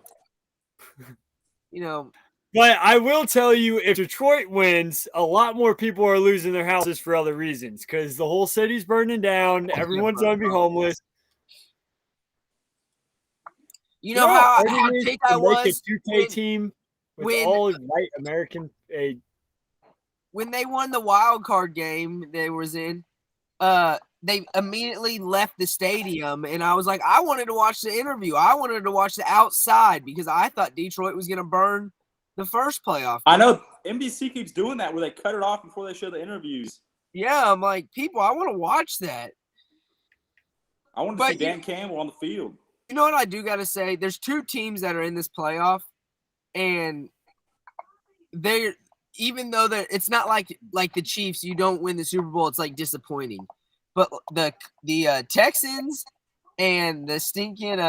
you know, But I will tell you, if Detroit wins, a lot more people are losing their houses for other reasons because the whole city's burning down. Everyone's going to be homeless. you know how hard it is tight to I make was a 2K team with when- all white American. when they won the wild card game they was in. They immediately left the stadium, and I was like, I wanted to watch the interview. I wanted to watch the outside because I thought Detroit was going to burn the first playoff. I know NBC keeps doing that where they cut it off before they show the interviews. Yeah, I'm like, people, I want to watch that. I want to But see Dan Campbell on the field. You know what I do got to say? There's two teams that are in this playoff, and they're even though it's not like the Chiefs, you don't win the Super Bowl, it's like disappointing. But the Texans and the stinking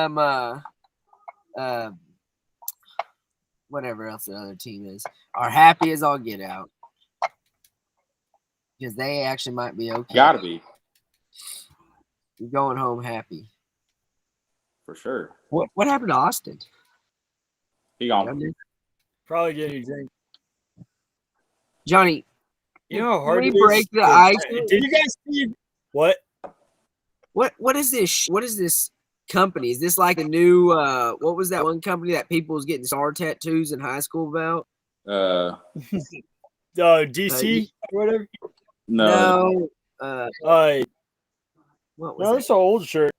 whatever else the other team is are happy as all get out because they actually might be okay. Gotta be. You're going home happy. For sure. What happened to Austin? He gone. Probably getting drink. Johnny, You know how hard we it is break the to- ice? Did you guys see what? What is this? What is this company? Is this like a new? What was that one company that people was getting star tattoos in high school about? DC or whatever? No. No. What was No, it? it's an old shirt.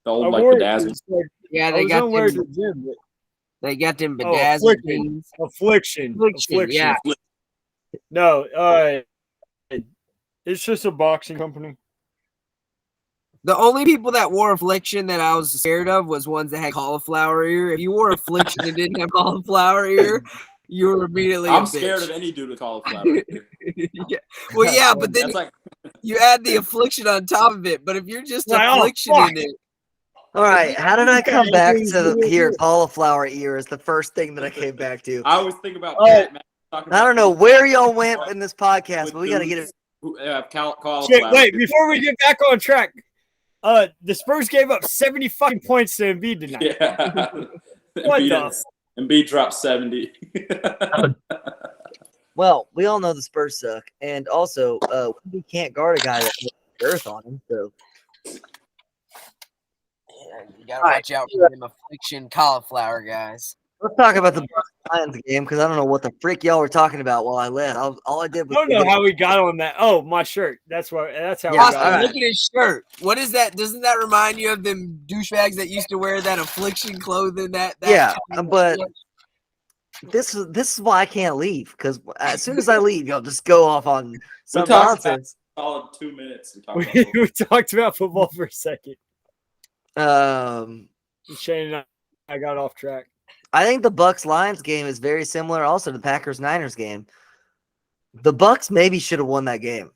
The old I like wore it bedazzled. 'cause, like, Yeah, I they was got gonna wear it them. to the gym, but They got them Oh, bedazzled Affliction. jeans. Affliction. Yeah. No, it's just a boxing company. The only people that wore Affliction that I was scared of was ones that had cauliflower ear. If you wore Affliction and didn't have cauliflower ear, you were immediately a I'm bitch. scared of any dude with cauliflower. Yeah. Well, yeah, but then That's like you add the Affliction on top of it. But if you're just Like, oh, Affliction fuck. in it, All right, how did I come back to here? Cauliflower ear is the first thing that I came back to. I always think about Oh. Pat. Man, talking I about don't know where y'all went in this podcast, with but we got to get it. dudes who have cauliflower. Shit, wait, before we get back on track, the Spurs gave up 70 fucking points to Embiid tonight. Yeah. What the? Embiid dropped 70. Well, we all know the Spurs suck, and also we can't guard a guy that has earth on him. So you gotta watch out for them Affliction cauliflower guys. let's talk about the Bucks Lions game because I don't know what the frick y'all were talking about while I left. All I did I was don't know how we got on that. Oh, my shirt. That's how Yeah, we all got right. on Austin, look at his shirt. What is that? Doesn't that remind you of them douchebags that used to wear that Affliction clothing? That Yeah, but this is why I can't leave because as soon as I leave, y'all just go off on some talked about- nonsense. Solid 2 minutes to talk we, about we talked about football for a second. Um, Shane and I got off track. I think the Bucks Lions game is very similar also to the Packers Niners game. The Bucks maybe should have won that game.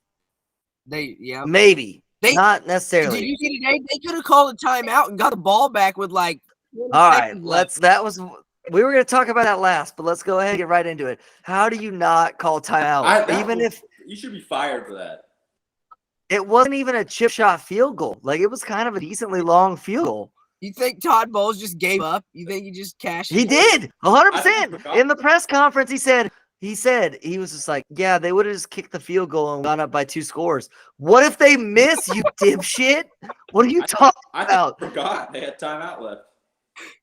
yeah. Maybe. They- Not Did necessarily. you see today? They could have called a timeout and got the ball back with like. All right, we were going to talk about that last, but let's go ahead and get right into it. How do you not call timeout? Even if you should be fired for that. it wasn't even a chip shot field goal. Like it was kind of a decently long field goal. You think Todd Bowles just gave up? You think he just cashed? He in? did 100%. forgot. In the press conference, he said he was just like, yeah, they would have just kicked the field goal and gone up by 2 scores. What if they miss, you dipshit? What are you talking I about? forgot they had timeout left.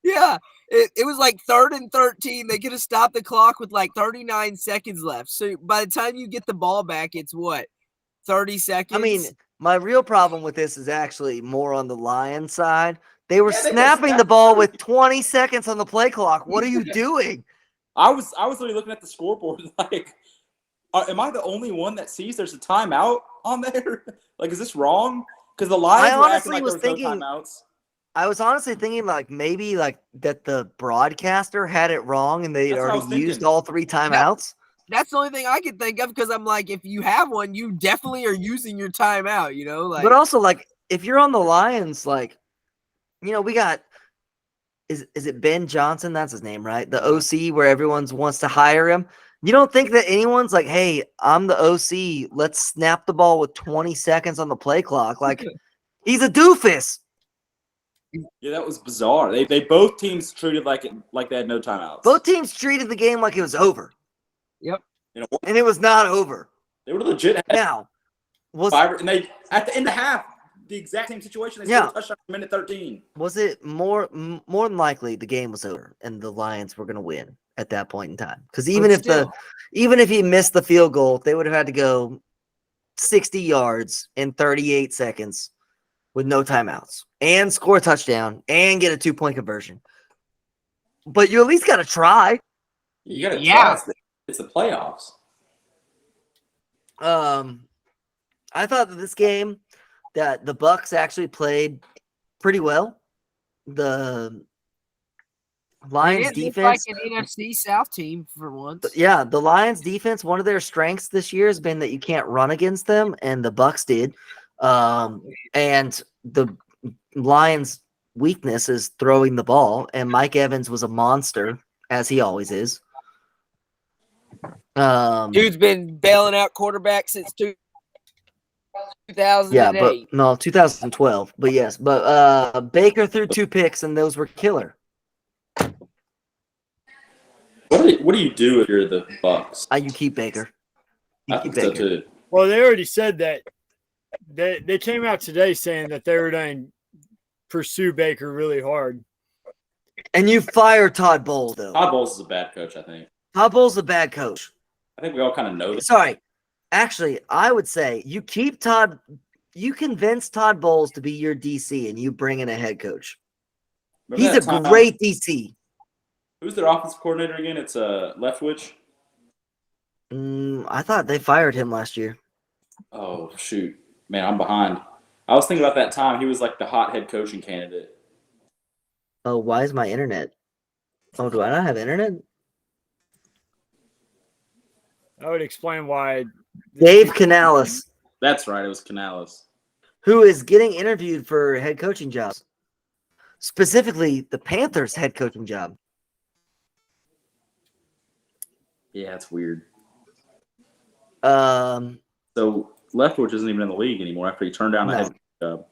Yeah, it was like 3rd and 13. They could have stopped the clock with like 39 seconds left. So by the time you get the ball back, it's what, 30 seconds? I mean, my real problem with this is actually more on the Lions side. They were Yeah, they snapping the snapped ball with everything. 20 seconds on the play clock. What are you doing? I was literally looking at the scoreboard like, am I the only one that sees there's a timeout on there? Like, is this wrong? Because the Lions were acting honestly like was there was thinking- no timeouts. I was honestly thinking like maybe like that the broadcaster had it wrong and they That's what I already was used thinking. all 3 timeouts. That's the only thing I can think of because I'm like, if you have one, you definitely are using your timeout, you know? Like, But also, like, if you're on the Lions, like, you know, we got is it Ben Johnson? That's his name, right? The OC, where everyone wants to hire him. You don't think that anyone's like, "Hey, I'm the OC. Let's snap the ball with 20 seconds on the play clock." Like, he's a doofus. Yeah, that was bizarre. They both teams treated like they had no timeouts. Both teams treated the game like it was over, You know, and it was not over. they would have legit had Now, was 5, and they at the end of half, the exact same situation. They scored a touchdown in minute 13. was it more than likely the game was over and the Lions were going to win at that point in time? Because even if he missed the field goal, they would have had to go 60 yards in 38 seconds with no timeouts and score a touchdown and get a 2-point conversion. But you at least got to try. You got to Yeah. try. It's the playoffs. I thought that this game that the Bucks actually played pretty well. The Lions it looked defense, like an NFC South team for once. yeah, the Lions defense, one of their strengths this year has been that you can't run against them, and the Bucks did. And the Lions' weakness is throwing the ball, and Mike Evans was a monster, as he always is. Dude's been bailing out quarterbacks since 2008. Yeah, but no, 2012. But yes, but Baker threw 2 picks, and those were killer. What do you do if you're the Bucks? You keep Baker. You I keep think so Baker. too. Well, they already said that. They came out today saying that they were going to pursue Baker really hard. And you fire Todd Bowles, though. Todd Bowles is a bad coach, I think. Todd Bowles is a bad coach. I think we all kind of know this. Sorry. Actually, I would say you keep Todd. You convince Todd Bowles to be your DC, and you bring in a head coach. Remember He's that a time- great DC. Who's their offensive coordinator again? It's Leftwich. I thought they fired him last year. Oh shoot, man, I'm behind. I was thinking about that time. He was like the hot head coaching candidate. Oh, why is my internet? Oh, do I not have internet? I would explain why. Dave Canales, That's right. It was Canales. who is getting interviewed for head coaching jobs, specifically the Panthers' head coaching job. Yeah, it's weird. Um, So Leftwich isn't even in the league anymore after he turned down the No. head job.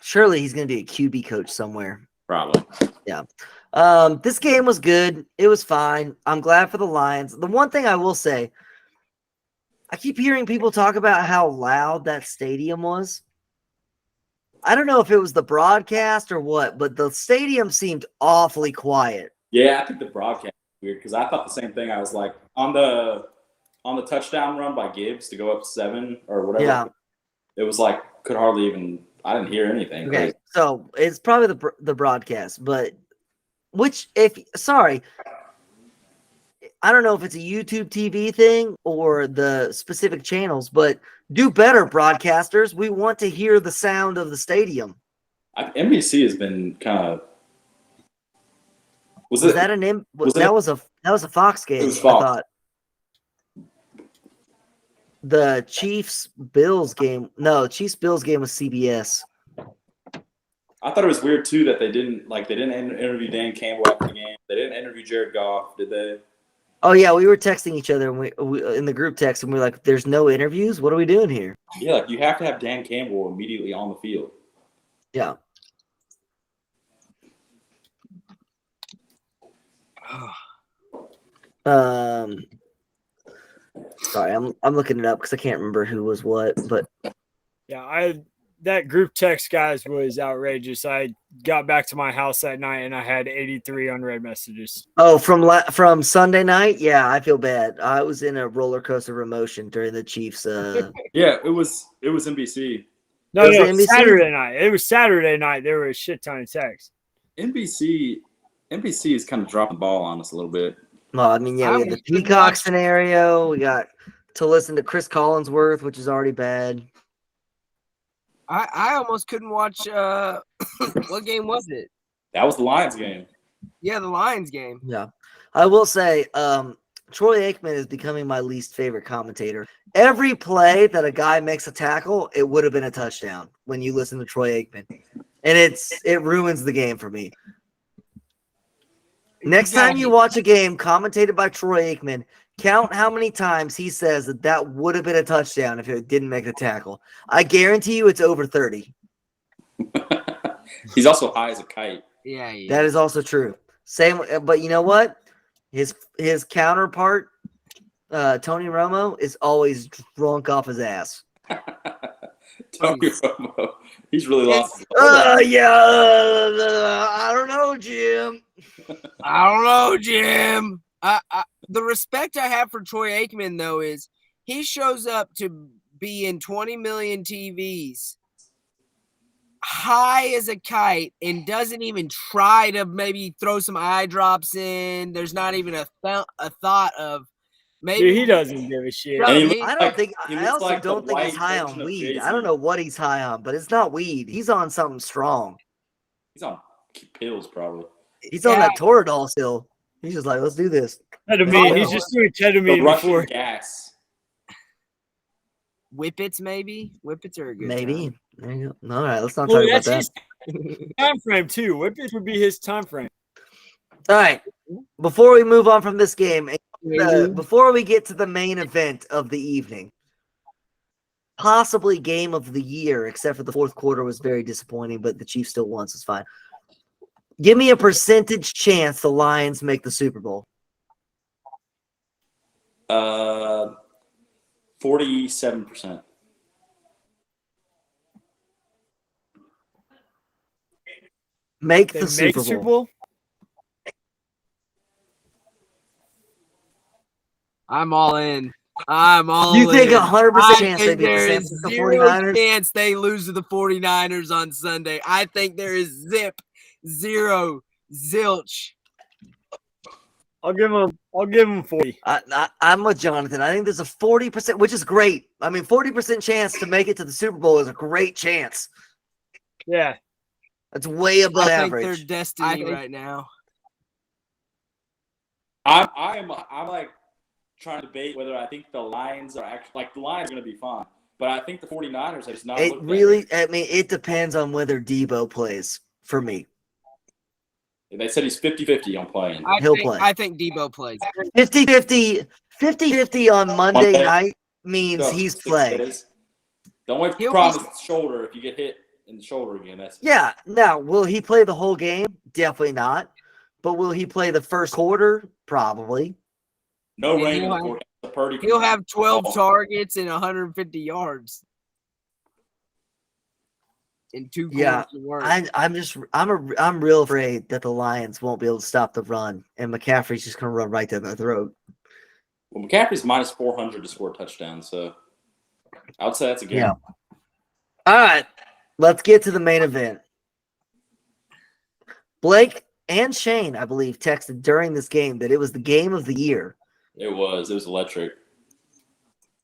surely he's going to be a QB coach somewhere. Probably. This game was good. It was fine. I'm glad for the Lions. The one thing I will say, I keep hearing people talk about how loud that stadium was. I don't know if it was the broadcast or what, but the stadium seemed awfully quiet. Yeah, I think the broadcast was weird because I thought the same thing. I was like on the touchdown run by Gibbs to go up 7 or whatever. Yeah. It was like could hardly even. I didn't hear anything. Okay, so it's probably the broadcast, but I don't know if it's a YouTube TV thing or the specific channels, but do better, broadcasters. We want to hear the sound of the stadium. NBC has been kind of. Was That was a Fox game? It was Fox. I thought. The Chiefs-Bills game. No, Chiefs-Bills game was CBS. I thought it was weird too that they didn't interview Dan Campbell after the game. They didn't interview Jared Goff, did they? Oh yeah, we were texting each other and we in the group text, and we were like, "There's no interviews. What are we doing here?" Yeah, like you have to have Dan Campbell immediately on the field. Yeah. Sorry, I'm looking it up because I can't remember who was what, but Yeah, that group text, guys, was outrageous. I got back to my house that night and I had 83 unread messages. Oh, from Sunday night? Yeah, I feel bad. I was in a roller coaster of emotion during the Chiefs. Yeah, it was NBC. No, Was it NBC? Saturday night. It was Saturday night. There were a shit ton of texts. NBC is kind of dropping the ball on us a little bit. Well, I mean, yeah, we had the Peacock scenario. We got to listen to Chris Collinsworth, which is already bad. I almost couldn't watch. What game was it? That was the Lions game. Yeah, the Lions game. Yeah, I will say, Troy Aikman is becoming my least favorite commentator. Every play that a guy makes a tackle, it would have been a touchdown when you listen to Troy Aikman, and it ruins the game for me. Next time you watch a game commentated by Troy Aikman, count how many times he says that would have been a touchdown if it didn't make the tackle. I guarantee you it's over 30. He's also high as a kite. Yeah. That is also true. Same, but you know what? His counterpart, Tony Romo, is always drunk off his ass. Tony Romo. He's really lost. Yeah. I don't know, Jim. The respect I have for Troy Aikman, though, is he shows up to be in 20 million TVs, high as a kite, and doesn't even try to maybe throw some eye drops in. There's not even a thought of maybe. Dude, he doesn't give a shit. Bro, I also don't think he's high on weed. Jay-Z. I don't know what he's high on, but it's not weed. He's on something strong. He's on pills, probably. He's on that Toradol still. He's just like, let's do this. Ketamine. He's just doing The ketamine Russian before. gas. Whippets, maybe. Whippets are a good. Maybe. time. There you go. All right, let's not Well, talk about that's that. his time frame too. Whippets would be his time frame. All right. Before we move on from this game, before we get to the main event of the evening, possibly game of the year, except for the fourth quarter was very disappointing, but the Chiefs still won, so it's fine. Give me a percentage chance the Lions make the Super Bowl. 47%. Make They the make Super the Super Bowl. Bowl. I'm all in. I'm all You think in. 100% chance they think beat there the is San Francisco zero 49ers? chance they lose to the 49ers on Sunday. I think there is zero, zilch. I'll give him 40. I'm with Jonathan. I think there's a 40%, which is great. I mean, 40% chance to make it to the Super Bowl is a great chance. Yeah. That's way above I think average. they're destiny right now. I'm like trying to debate whether I think the Lions are actually like the Lions are going to be fine, but I think the 49ers have just not. It really, I mean, it depends on whether Debo plays for me. They said he's 50-50 on playing. He'll play. I think Debo plays. 50-50 on Monday night means So, he's 6 playing. days. Don't wait He'll for promise the shoulder if you get hit in the shoulder again. That's Yeah. Now, will he play the whole game? Definitely not. But will he play the first quarter? Probably. no Yeah, rain in he'll the have- forecast. Purdy He'll have 12 Oh. targets and 150 yards in 2 quarters Yeah, of work. I'm real afraid that the Lions won't be able to stop the run, and McCaffrey's just gonna run right down their throat. Well, McCaffrey's minus 400 to score a touchdown, so I would say that's a game. Yeah. All right, let's get to the main event. Blake and Shane, I believe, texted during this game that it was the game of the year It was until electric.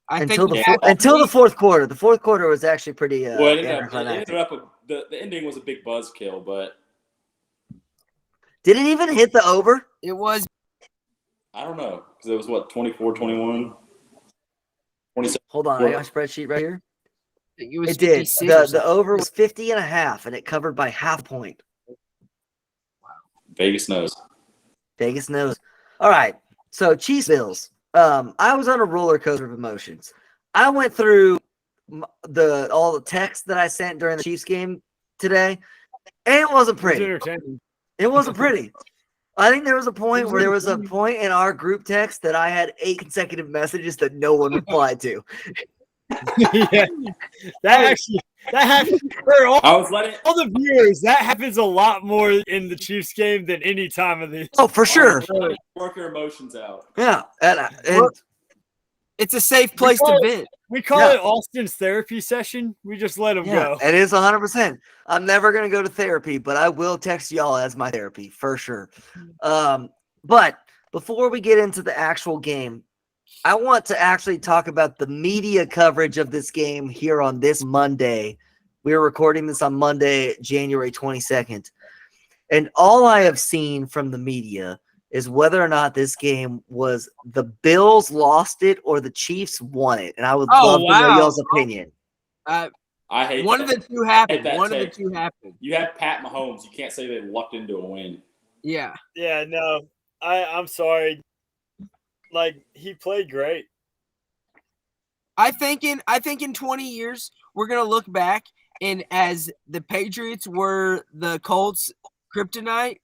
the fourth quarter. The fourth quarter was actually pretty Well, it ended anticlimactic. up the ending was a big buzzkill, but Did it even hit the over? It was. I don't know because it was what 24-21, 27. Hold on, I got a spreadsheet right here. It was It did. 56 or The something. over was 50.5, and it covered by half point. Vegas knows. Vegas knows. All right. So Chiefs Bills. I was on a roller coaster of emotions. I went through all the texts that I sent during the Chiefs game today, and it wasn't It's pretty. entertaining. It wasn't pretty. I think there was a point where there was a point in our group text that I had 8 consecutive messages that no one replied to. Yeah, that happens for I was letting all the viewers. That happens a lot more in the Chiefs game than any time of the. Oh, for sure. work your emotions out. Yeah, and It's a safe place to vent. We call it Austin's therapy session. We just let him yeah, go. it is 100%. I'm never gonna go to therapy, but I will text y'all as my therapy for sure. But before we get into the actual game, I want to actually talk about the media coverage of this game here on this Monday. We're recording this on Monday, January 22nd. And all I have seen from the media is whether or not this game was the Bills lost it or the Chiefs won it. And I would love to know y'all's opinion. I hate one that. of the two happened. That One of the take. two happened. You have Pat Mahomes. You can't say they lucked into a win. Yeah. Yeah, no. I'm sorry. Like, he played great. I think in 20 years we're gonna look back, and as the Patriots were the Colts kryptonite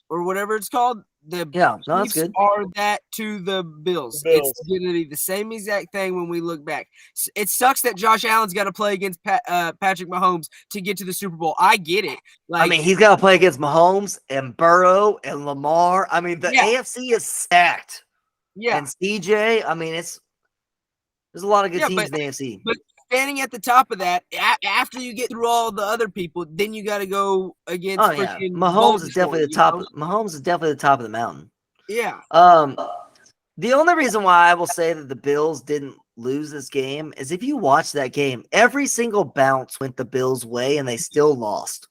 or whatever it's called, the that's Chiefs good. are that to the Bills. It's gonna be the same exact thing when we look back. It sucks that Josh Allen's got to play against Patrick Mahomes to get to the Super Bowl. I get it. Like, I mean, he's got to play against Mahomes and Burrow and Lamar. I mean, the AFC is stacked. Yeah. And CJ, I mean, there's a lot of good teams in the AFC. But standing at the top of that, after you get through all the other people, then you got to go against. Mahomes is definitely the top. Mahomes is definitely the top of the mountain. Yeah. The only reason why I will say that the Bills didn't lose this game is if you watch that game, every single bounce went the Bills' way, and they still lost.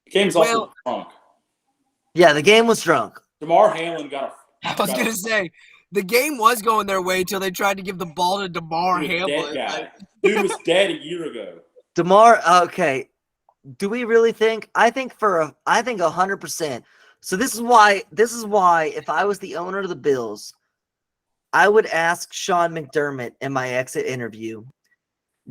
The game's also drunk. Yeah, the game was drunk. DeMar Hamlin got a. I was gonna say. The game was going their way until they tried to give the ball to DeMar Hamlin. Dude was dead a year ago. DeMar, okay. Do we really think? I think 100%. So this is why if I was the owner of the Bills, I would ask Sean McDermott in my exit interview,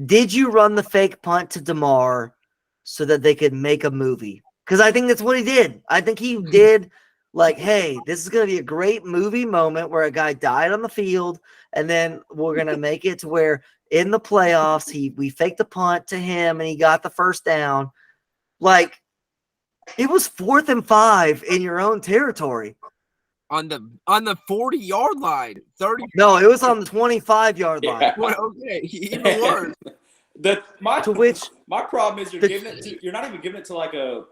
did you run the fake punt to DeMar so that they could make a movie? Because I think that's what he did. I think he did. Like, hey, this is going to be a great movie moment where a guy died on the field, and then we're going to make it to where in the playoffs, we faked the punt to him, and he got the first down. Like, it was 4th and 5 in your own territory. On the 40-yard line. 30. No, it was on the 25-yard line. Well, okay, even worse. My problem is you're not even giving it to like a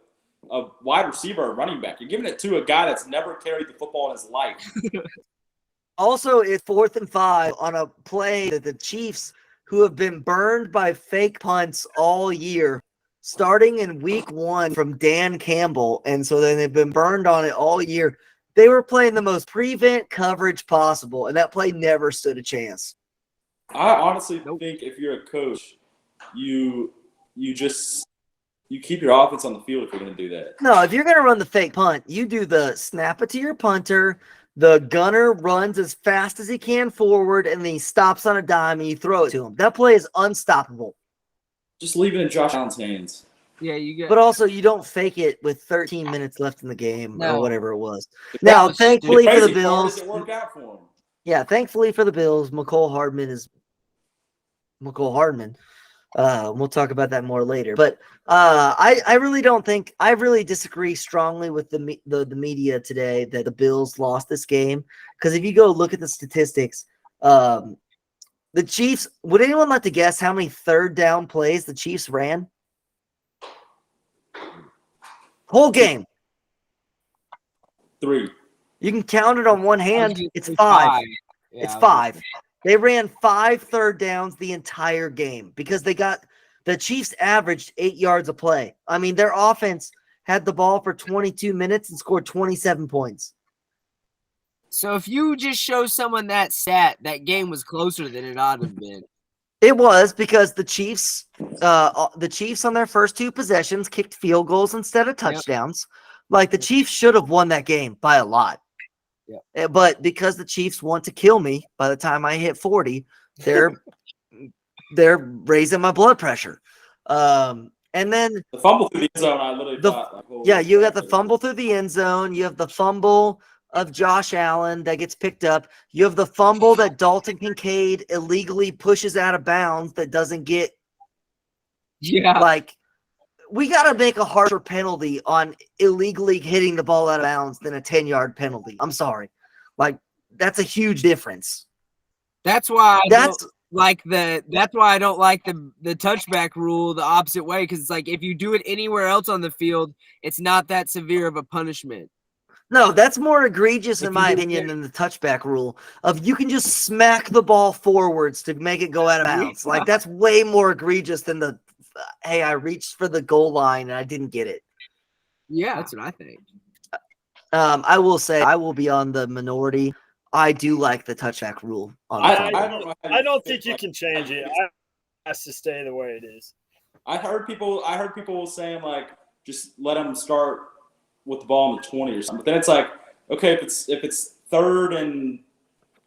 wide receiver or running back. You're giving it to a guy that's never carried the football in his life. Also, it's 4th and 5 on a play that the Chiefs, who have been burned by fake punts all year, starting in week 1 from Dan Campbell, and so then they've been burned on it all year. They were playing the most prevent coverage possible, and that play never stood a chance. I honestly think if you're a coach, you keep your offense on the field if you're going to do that. No, if you're going to run the fake punt, you do the snap it to your punter, the gunner runs as fast as he can forward, and then he stops on a dime and you throw it to him. That play is unstoppable. Just leave it in Josh Allen's hands. Yeah, you get. But also, you don't fake it with 13 minutes left in the game or whatever it was. Now, thankfully for the Bills, it worked out for him. Yeah, thankfully for the Bills, McCole Hardman is McCole Hardman. We'll talk about that more later. But I really disagree strongly with the media today that the Bills lost this game. Because if you go look at the statistics, the Chiefs, would anyone like to guess how many third down plays the Chiefs ran? Whole game. 3. You can count it on one hand. It's 5. Yeah, it's 5. They ran 5 third downs the entire game because the Chiefs averaged 8 yards a play. I mean, their offense had the ball for 22 minutes and scored 27 points. So if you just show someone that stat, that game was closer than it ought to have been. It was because the Chiefs on their first 2 possessions kicked field goals instead of touchdowns. Yep. Like the Chiefs should have won that game by a lot. Yeah. But because the Chiefs want to kill me by the time I hit 40, they're raising my blood pressure. And then the fumble through the end zone, I literally thought. You got the fumble through the end zone. You have the fumble of Josh Allen that gets picked up. You have the fumble that Dalton Kincaid illegally pushes out of bounds that doesn't get like. We got to make a harsher penalty on illegally hitting the ball out of bounds than a 10-yard penalty. I'm sorry. Like, that's a huge difference. That's why I don't like the touchback rule the opposite way, because it's like if you do it anywhere else on the field, it's not that severe of a punishment. No, that's more egregious in my opinion than the touchback rule of you can just smack the ball forwards to make it go out of bounds. Like, that's way more egregious than the hey, I reached for the goal line and I didn't get it. Yeah, that's what I think. I will say I will be on the minority. I do like the touchback rule. I don't think you can change it. It has to stay the way it is. I heard people saying like just let them start with the ball on the 20 or something. But then it's like, okay, if it's third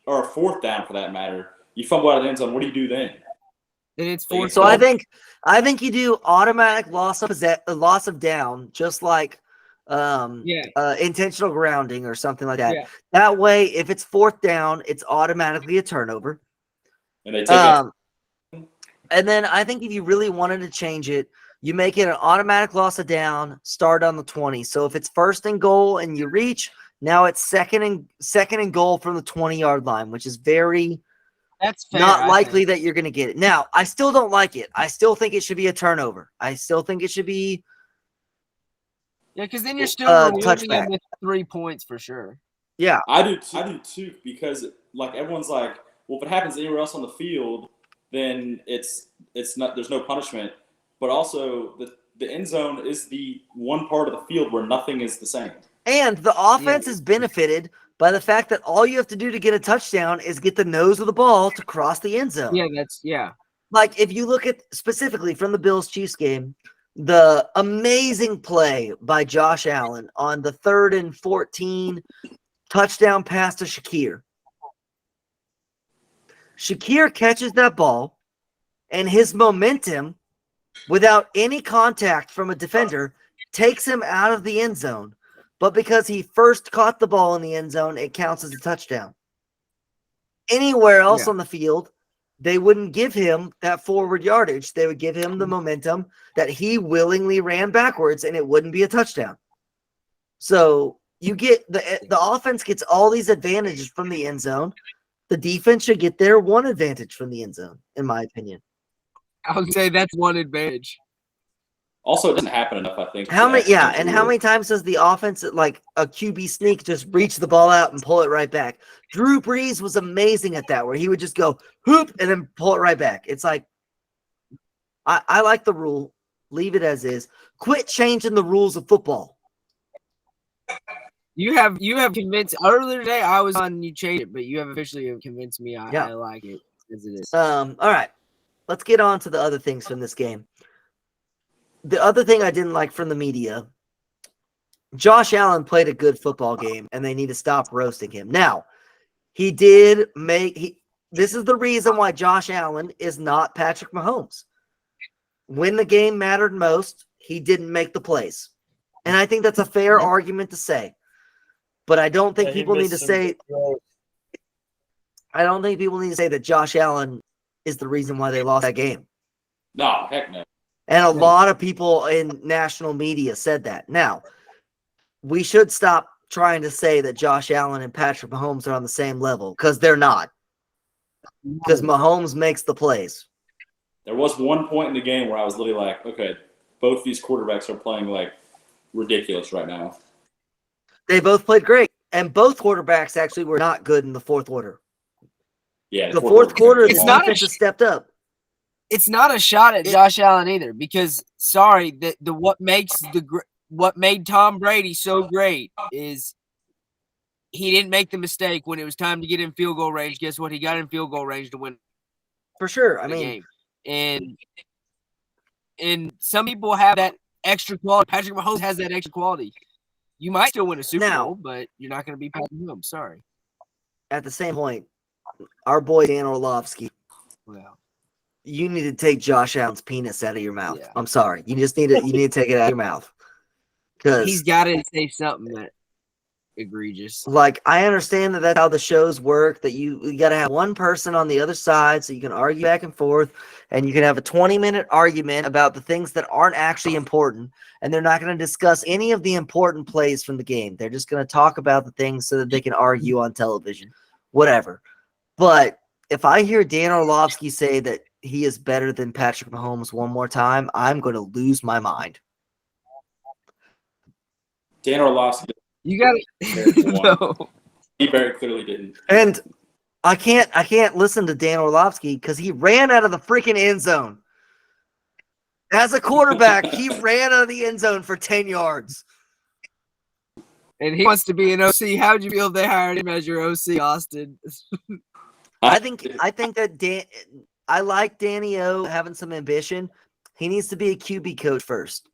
or fourth down for that matter, you fumble out of the end zone. What do you do then? Then it's fourth. So I think you do automatic loss of down, just like intentional grounding or something like that. Yeah. That way, if it's fourth down, it's automatically a turnover. And they take it. And then I think if you really wanted to change it, you make it an automatic loss of down, start on the 20. So if it's first and goal and you reach, now it's second and goal from the 20-yard line, which is very that's fair, not likely that you're going to get it. Now, I still don't like it. I still think it should be a turnover. I still think it should be because then you're still rewarding them with 3 points for sure. Yeah. I do too, because like everyone's like, well, if it happens anywhere else on the field, then it's not, there's no punishment. But also the end zone is the one part of the field where nothing is the same. And the offense is benefited by the fact that all you have to do to get a touchdown is get the nose of the ball to cross the end zone. Yeah, Like if you look at specifically from the Bills-Chiefs game, the amazing play by Josh Allen on the 3rd and 14 touchdown pass to Shakir. Shakir catches that ball, and his momentum, without any contact from a defender, takes him out of the end zone. But because he first caught the ball in the end zone, it counts as a touchdown. Anywhere else on the field, they wouldn't give him that forward yardage. They would give him the momentum that he willingly ran backwards, and it wouldn't be a touchdown. So you get the offense gets all these advantages from the end zone. The defense should get their one advantage from the end zone, in my opinion. I would say that's one advantage. Also, it doesn't happen enough, I think. How many times does the offense, like a QB sneak, just reach the ball out and pull it right back? Drew Brees was amazing at that, where he would just go hoop and then pull it right back. It's like, I like the rule. Leave it as is. Quit changing the rules of football. You have convinced earlier today. I was on you change it, but you have officially convinced me. I like it as it is. All right, let's get on to the other things from this game. The other thing I didn't like from the media, Josh Allen played a good football game, and they need to stop roasting him. Now, this is the reason why Josh Allen is not Patrick Mahomes. When the game mattered most, he didn't make the plays. And I think that's a fair argument to say. But I don't think people need to say that Josh Allen is the reason why they lost that game. No, heck no. And a lot of people in national media said that. Now, we should stop trying to say that Josh Allen and Patrick Mahomes are on the same level, because they're not. Because Mahomes makes the plays. There was one point in the game where I was literally like, okay, both these quarterbacks are playing like ridiculous right now. They both played great. And both quarterbacks actually were not good in the fourth quarter. Yeah, the fourth quarter, the defense has stepped up. It's not a shot at Josh Allen either, because what made Tom Brady so great is he didn't make the mistake when it was time to get in field goal range. Guess what? He got in field goal range to win. For sure. I mean, and some people have that extra quality. Patrick Mahomes has that extra quality. You might still win a Super Bowl, but you're not going to be Patrick Mahomes. Sorry. At the same point, our boy Dan Orlovsky. Well, you need to take Josh Allen's penis out of your mouth. Yeah. I'm sorry. You need to take it out of your mouth. Because he's got to say something that egregious. Like, I understand that that's how the shows work, that you got to have one person on the other side so you can argue back and forth, and you can have a 20-minute argument about the things that aren't actually important, and they're not going to discuss any of the important plays from the game. They're just going to talk about the things so that they can argue on television. Whatever. But if I hear Dan Orlovsky say that he is better than Patrick Mahomes one more time, I'm going to lose my mind. Dan Orlovsky. You got it. No. He very clearly didn't. And I can't listen to Dan Orlovsky because he ran out of the freaking end zone. As a quarterback, he ran out of the end zone for 10 yards. And he wants to be an OC. How'd you feel if they hired him as your OC, Austin? I think that I like Danny O having some ambition. He needs to be a QB coach first.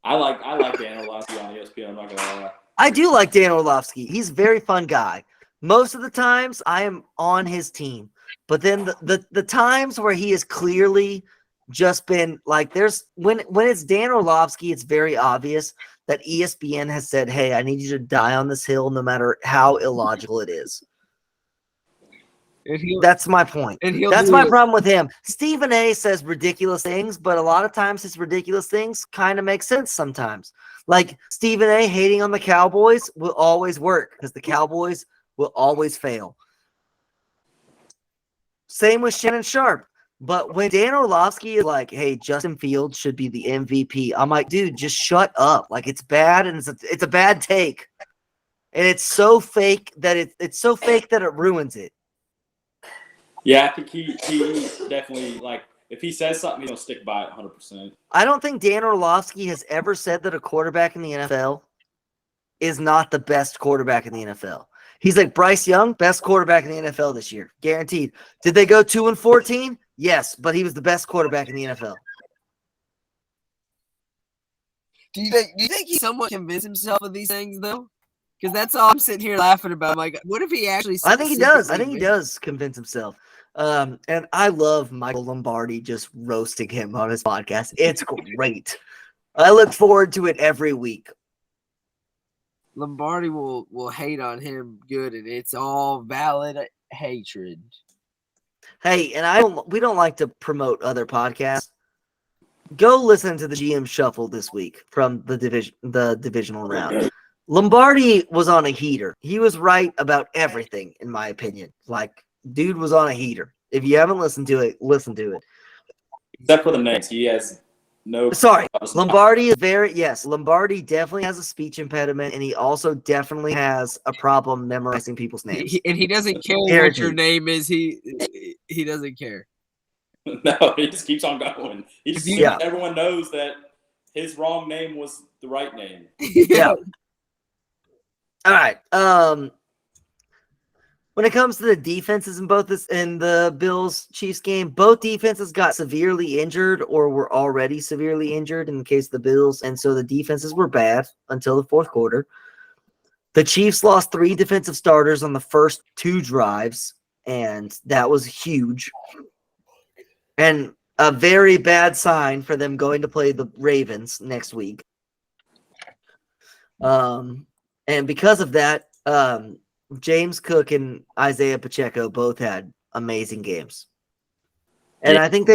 I like Dan Orlovsky on ESPN. I'm not gonna lie. I do like Dan Orlovsky. He's a very fun guy. Most of the times I am on his team. But then the times where he has clearly just been like, there's when it's Dan Orlovsky, it's very obvious that ESPN has said, hey, I need you to die on this hill no matter how illogical it is. That's my point. That's my problem with him. Stephen A says ridiculous things, but a lot of times his ridiculous things kind of make sense sometimes. Like Stephen A hating on the Cowboys will always work because the Cowboys will always fail. Same with Shannon Sharp. But when Dan Orlovsky is like, hey, Justin Fields should be the MVP, I'm like, dude, just shut up. Like, it's bad, and it's a bad take. And it's so fake that it's so fake that it ruins it. Yeah, I think he definitely, like, if he says something, he'll stick by it 100%. I don't think Dan Orlovsky has ever said that a quarterback in the NFL is not the best quarterback in the NFL. He's like, Bryce Young, best quarterback in the NFL this year. Guaranteed. Did they go 2-14? Yes, but he was the best quarterback in the NFL. Do you think he somewhat convinced himself of these things, though? Because that's all I'm sitting here laughing about. I'm like, what if he actually I think he does. I think he does convince himself. And I love Michael Lombardi just roasting him on his podcast. It's great. I look forward to it every week. Lombardi will hate on him good, and it's all valid hatred. Hey, and we don't like to promote other podcasts. Go listen to the GM Shuffle this week from the divisional round. Lombardi was on a heater. He was right about everything, in my opinion. Like, dude was on a heater. If you haven't listened to it, listen to it. Except for the names. He has no... Sorry. Lombardi Lombardi definitely has a speech impediment, and he also definitely has a problem memorizing people's names. And he doesn't care what your name is. He doesn't care. No, he just keeps on going. He just everyone knows that his wrong name was the right name. Yeah. All right. When it comes to the defenses in the Bills-Chiefs game, both defenses got severely injured or were already severely injured in the case of the Bills, and so the defenses were bad until the fourth quarter. The Chiefs lost 3 defensive starters on the first 2 drives, and that was huge. And a very bad sign for them going to play the Ravens next week. And because of that, James Cook and Isaiah Pacheco both had amazing games. And I think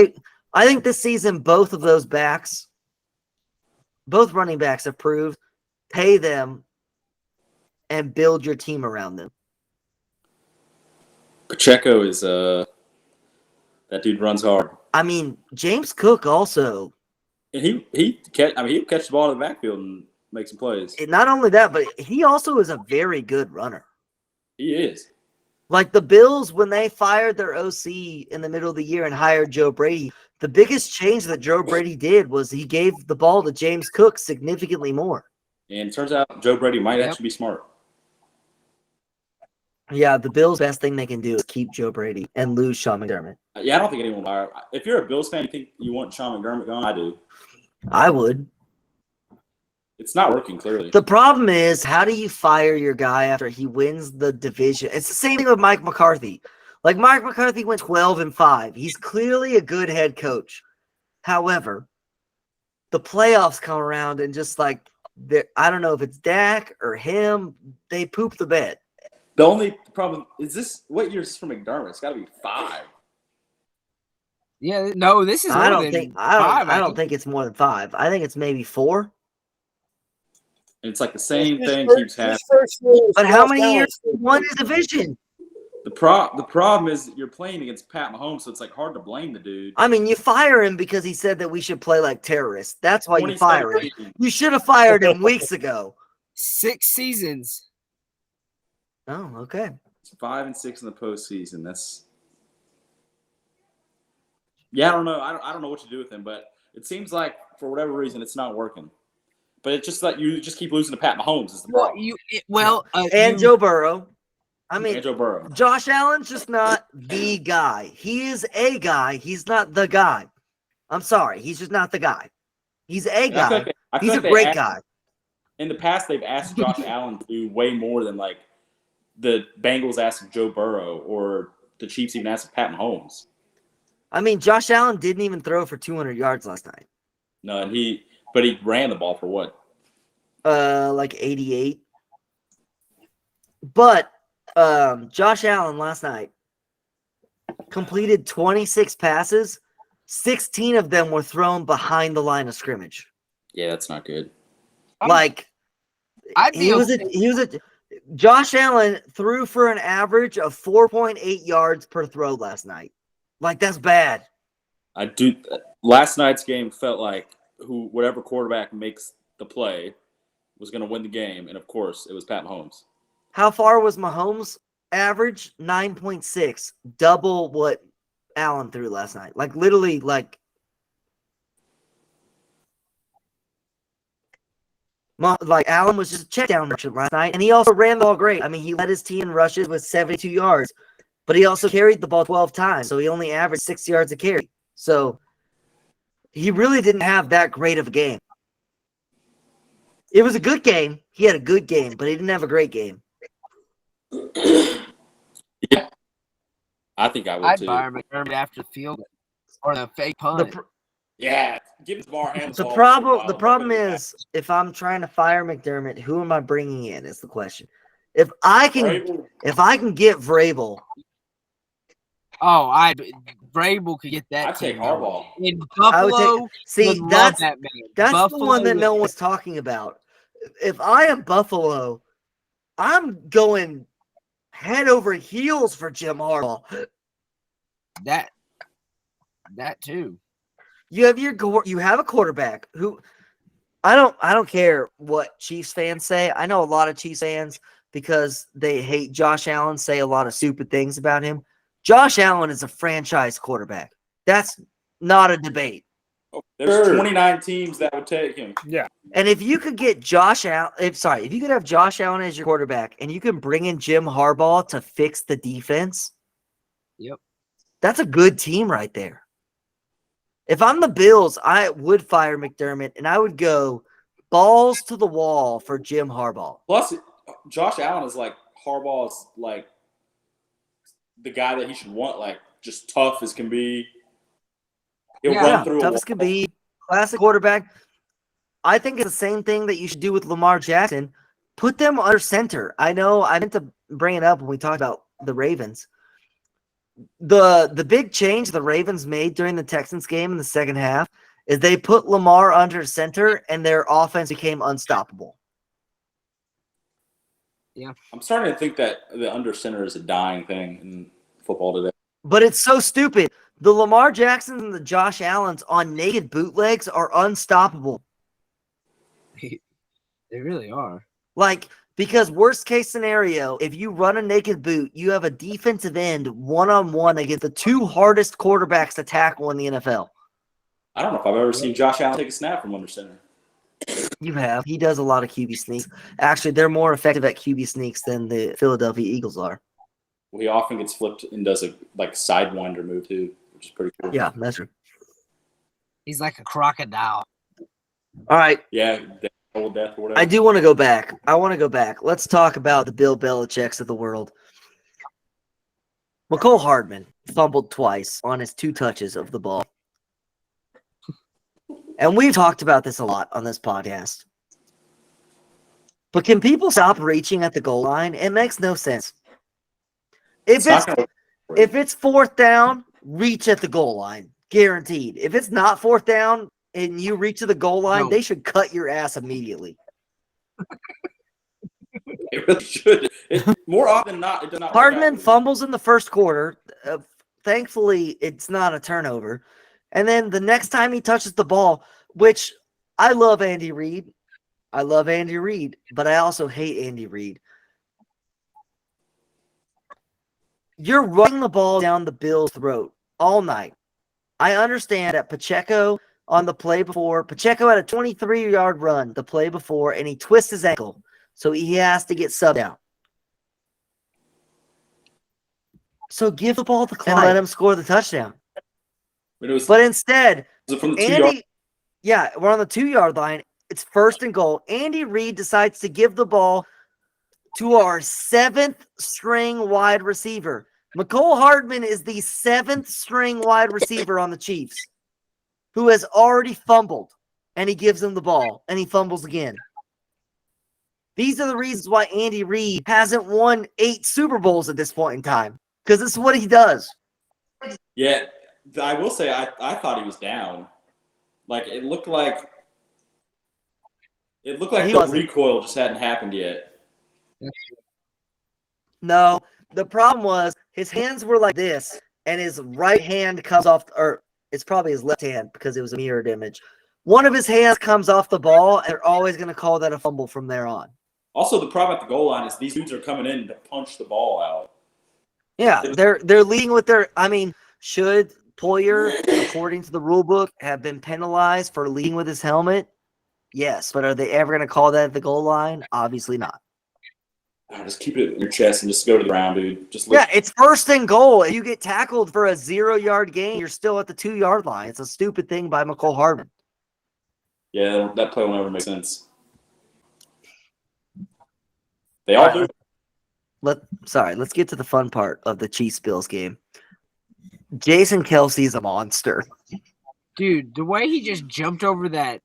this season, both of those backs, both running backs have proved, pay them and build your team around them. Pacheco is that dude runs hard. I mean, James Cook also. And he'll catch the ball in the backfield and make some plays. And not only that, but he also is a very good runner. He is. Like the Bills, when they fired their OC in the middle of the year and hired Joe Brady, the biggest change that Joe Brady did was he gave the ball to James Cook significantly more. And it turns out Joe Brady might actually be smart. Yeah, the Bills' best thing they can do is keep Joe Brady and lose Sean McDermott. Yeah, I don't think anyone will. If you're a Bills fan, you think you want Sean McDermott gone? I do. I would. It's not working, clearly. The problem is, how do you fire your guy after he wins the division? It's the same thing with Mike McCarthy. Like, Mike McCarthy went 12-5. He's clearly a good head coach. However, the playoffs come around and just like I don't know if it's Dak or him. They poop the bed. The only problem is this. What year is this for McDermott? It's got to be 5. Yeah, no, this is I more don't than think 5. I don't think it's more than 5. I think it's maybe 4. And it's like the same His thing first- keeps happening. his first year was But how Josh many years Allen's won the division? The problem is you're playing against Pat Mahomes, so it's like hard to blame the dude. I mean, you fire him because he said that we should play like terrorists. That's why you fire him. 2017. You should have fired him weeks ago. 6 seasons. Oh, okay. It's 5 and 6 in the postseason. That's I don't know. I don't know what to do with him, but it seems like for whatever reason it's not working. But it's just that you just keep losing to Pat Mahomes is the Well, problem. And Joe Burrow. I mean, And Joe Burrow. Josh Allen's just not the guy. He is a guy. He's not the guy. I'm sorry. He's just not the guy. He's a And I feel guy. like I feel He's a like they great asked- guy. In the past, they've asked Josh Allen to do way more than like the Bengals asked Joe Burrow or the Chiefs even asked Pat Mahomes. I mean, Josh Allen didn't even throw for 200 yards last night. No, and he ran the ball for what? Like 88. But Josh Allen last night completed 26 passes. 16 of them were thrown behind the line of scrimmage. Yeah, that's not good. Like I'd be Josh Allen threw for an average of 4.8 yards per throw last night. Like, that's bad. Last night's game felt like whatever quarterback makes the play was going to win the game, and of course, it was Pat Mahomes. How far was Mahomes' average? 9.6, double what Allen threw last night. Like, literally, like, Allen was just a check down merchant last night, and he also ran the ball great. I mean, he led his team in rushes with 72 yards, but he also carried the ball 12 times, so he only averaged 6 yards a carry. So he really didn't have that great of a game. It was a good game. He had a good game, but he didn't have a great game. Yeah, I think I would I'd too. fire McDermott after the field or the fake punt. Yeah, give his bar hands. The problem is, if I'm trying to fire McDermott, who am I bringing in? Is the question. If I can get Vrabel, Vrabel could get that. I'd take team going. Harbaugh. In I would Buffalo, see would love that's that man. the Buffalo one that would- no one's talking about. If I am Buffalo, I'm going head over heels for Jim Harbaugh. That too. You have a quarterback who I don't care what Chiefs fans say. I know a lot of Chiefs fans, because they hate Josh Allen, say a lot of stupid things about him. Josh Allen is a franchise quarterback. That's not a debate. There's 29 teams that would take him. Yeah. And if you could get Josh Allen, if you could have Josh Allen as your quarterback and you can bring in Jim Harbaugh to fix the defense, Yep. that's a good team right there. If I'm the Bills, I would fire McDermott and I would go balls to the wall for Jim Harbaugh. Plus, Josh Allen is like Harbaugh's like the guy that he should want, like just tough as can be. He'll run through tough as can be, classic quarterback. I think it's the same thing that you should do with Lamar Jackson. Put them under center. I know I meant to bring it up when we talked about the Ravens. The big change the Ravens made during the Texans game in the second half is they put Lamar under center and their offense became unstoppable. Yeah. I'm starting to think that the under center is a dying thing in football today. But it's so stupid. The Lamar Jacksons and the Josh Allens on naked bootlegs are unstoppable. They really are. Like, because worst case scenario, if you run a naked boot, you have a defensive end one-on-one against the two hardest quarterbacks to tackle in the NFL. I don't know if I've ever seen Josh Allen take a snap from under center. You have. He does a lot of QB sneaks. Actually, they're more effective at QB sneaks than the Philadelphia Eagles are. Well, he often gets flipped and does a sidewinder move too, which is pretty cool. Yeah, that's true. He's like a crocodile. All right. Yeah, old death or whatever. I do want to go back. Let's talk about the Bill Belichick's of the world. McCole Hardman fumbled twice on his 2 touches of the ball. And we've talked about this a lot on this podcast. But can people stop reaching at the goal line? It makes no sense. If it's fourth down, reach at the goal line. Guaranteed. If it's not fourth down and you reach to the goal line, they should cut your ass immediately. It really should. More often than not, it does not. Hardman fumbles in the first quarter. Thankfully, it's not a turnover. And then the next time he touches the ball, which I love Andy Reid. But I also hate Andy Reid. You're running the ball down the Bills' throat all night. I understand that Pacheco on the play before, Pacheco had a 23-yard run the play before, and he twists his ankle. So he has to get subbed out. So give the ball to Clyde and let him score the touchdown. But instead, Andy, we're on the 2-yard line. It's 1st and goal. Andy Reid decides to give the ball to our 7th-string wide receiver. Mecole Hardman is the 7th-string wide receiver on the Chiefs, who has already fumbled, and he gives him the ball, and he fumbles again. These are the reasons why Andy Reid hasn't won 8 Super Bowls at this point in time, because this is what he does. Yeah, I will say I thought he was down. Like it looked like the recoil just hadn't happened yet. No, the problem was his hands were like this, and his right hand comes off, or it's probably his left hand because it was a mirrored image. One of his hands comes off the ball, and they're always going to call that a fumble from there on. Also, the problem at the goal line is these dudes are coming in to punch the ball out. Yeah, they're leading with their. I mean, should Poyer, according to the rule book, have been penalized for leading with his helmet? Yes, but are they ever going to call that at the goal line? Obviously not. Just keep it in your chest and just go to the ground, dude. It's 1st and goal. If you get tackled for a 0-yard gain, you're still at the 2-yard line. It's a stupid thing by Mecole Hardman. Yeah, that play will never make sense. They all do. Let's get to the fun part of the Chiefs-Bills game. Jason Kelsey's a monster. Dude, the way he just jumped over that,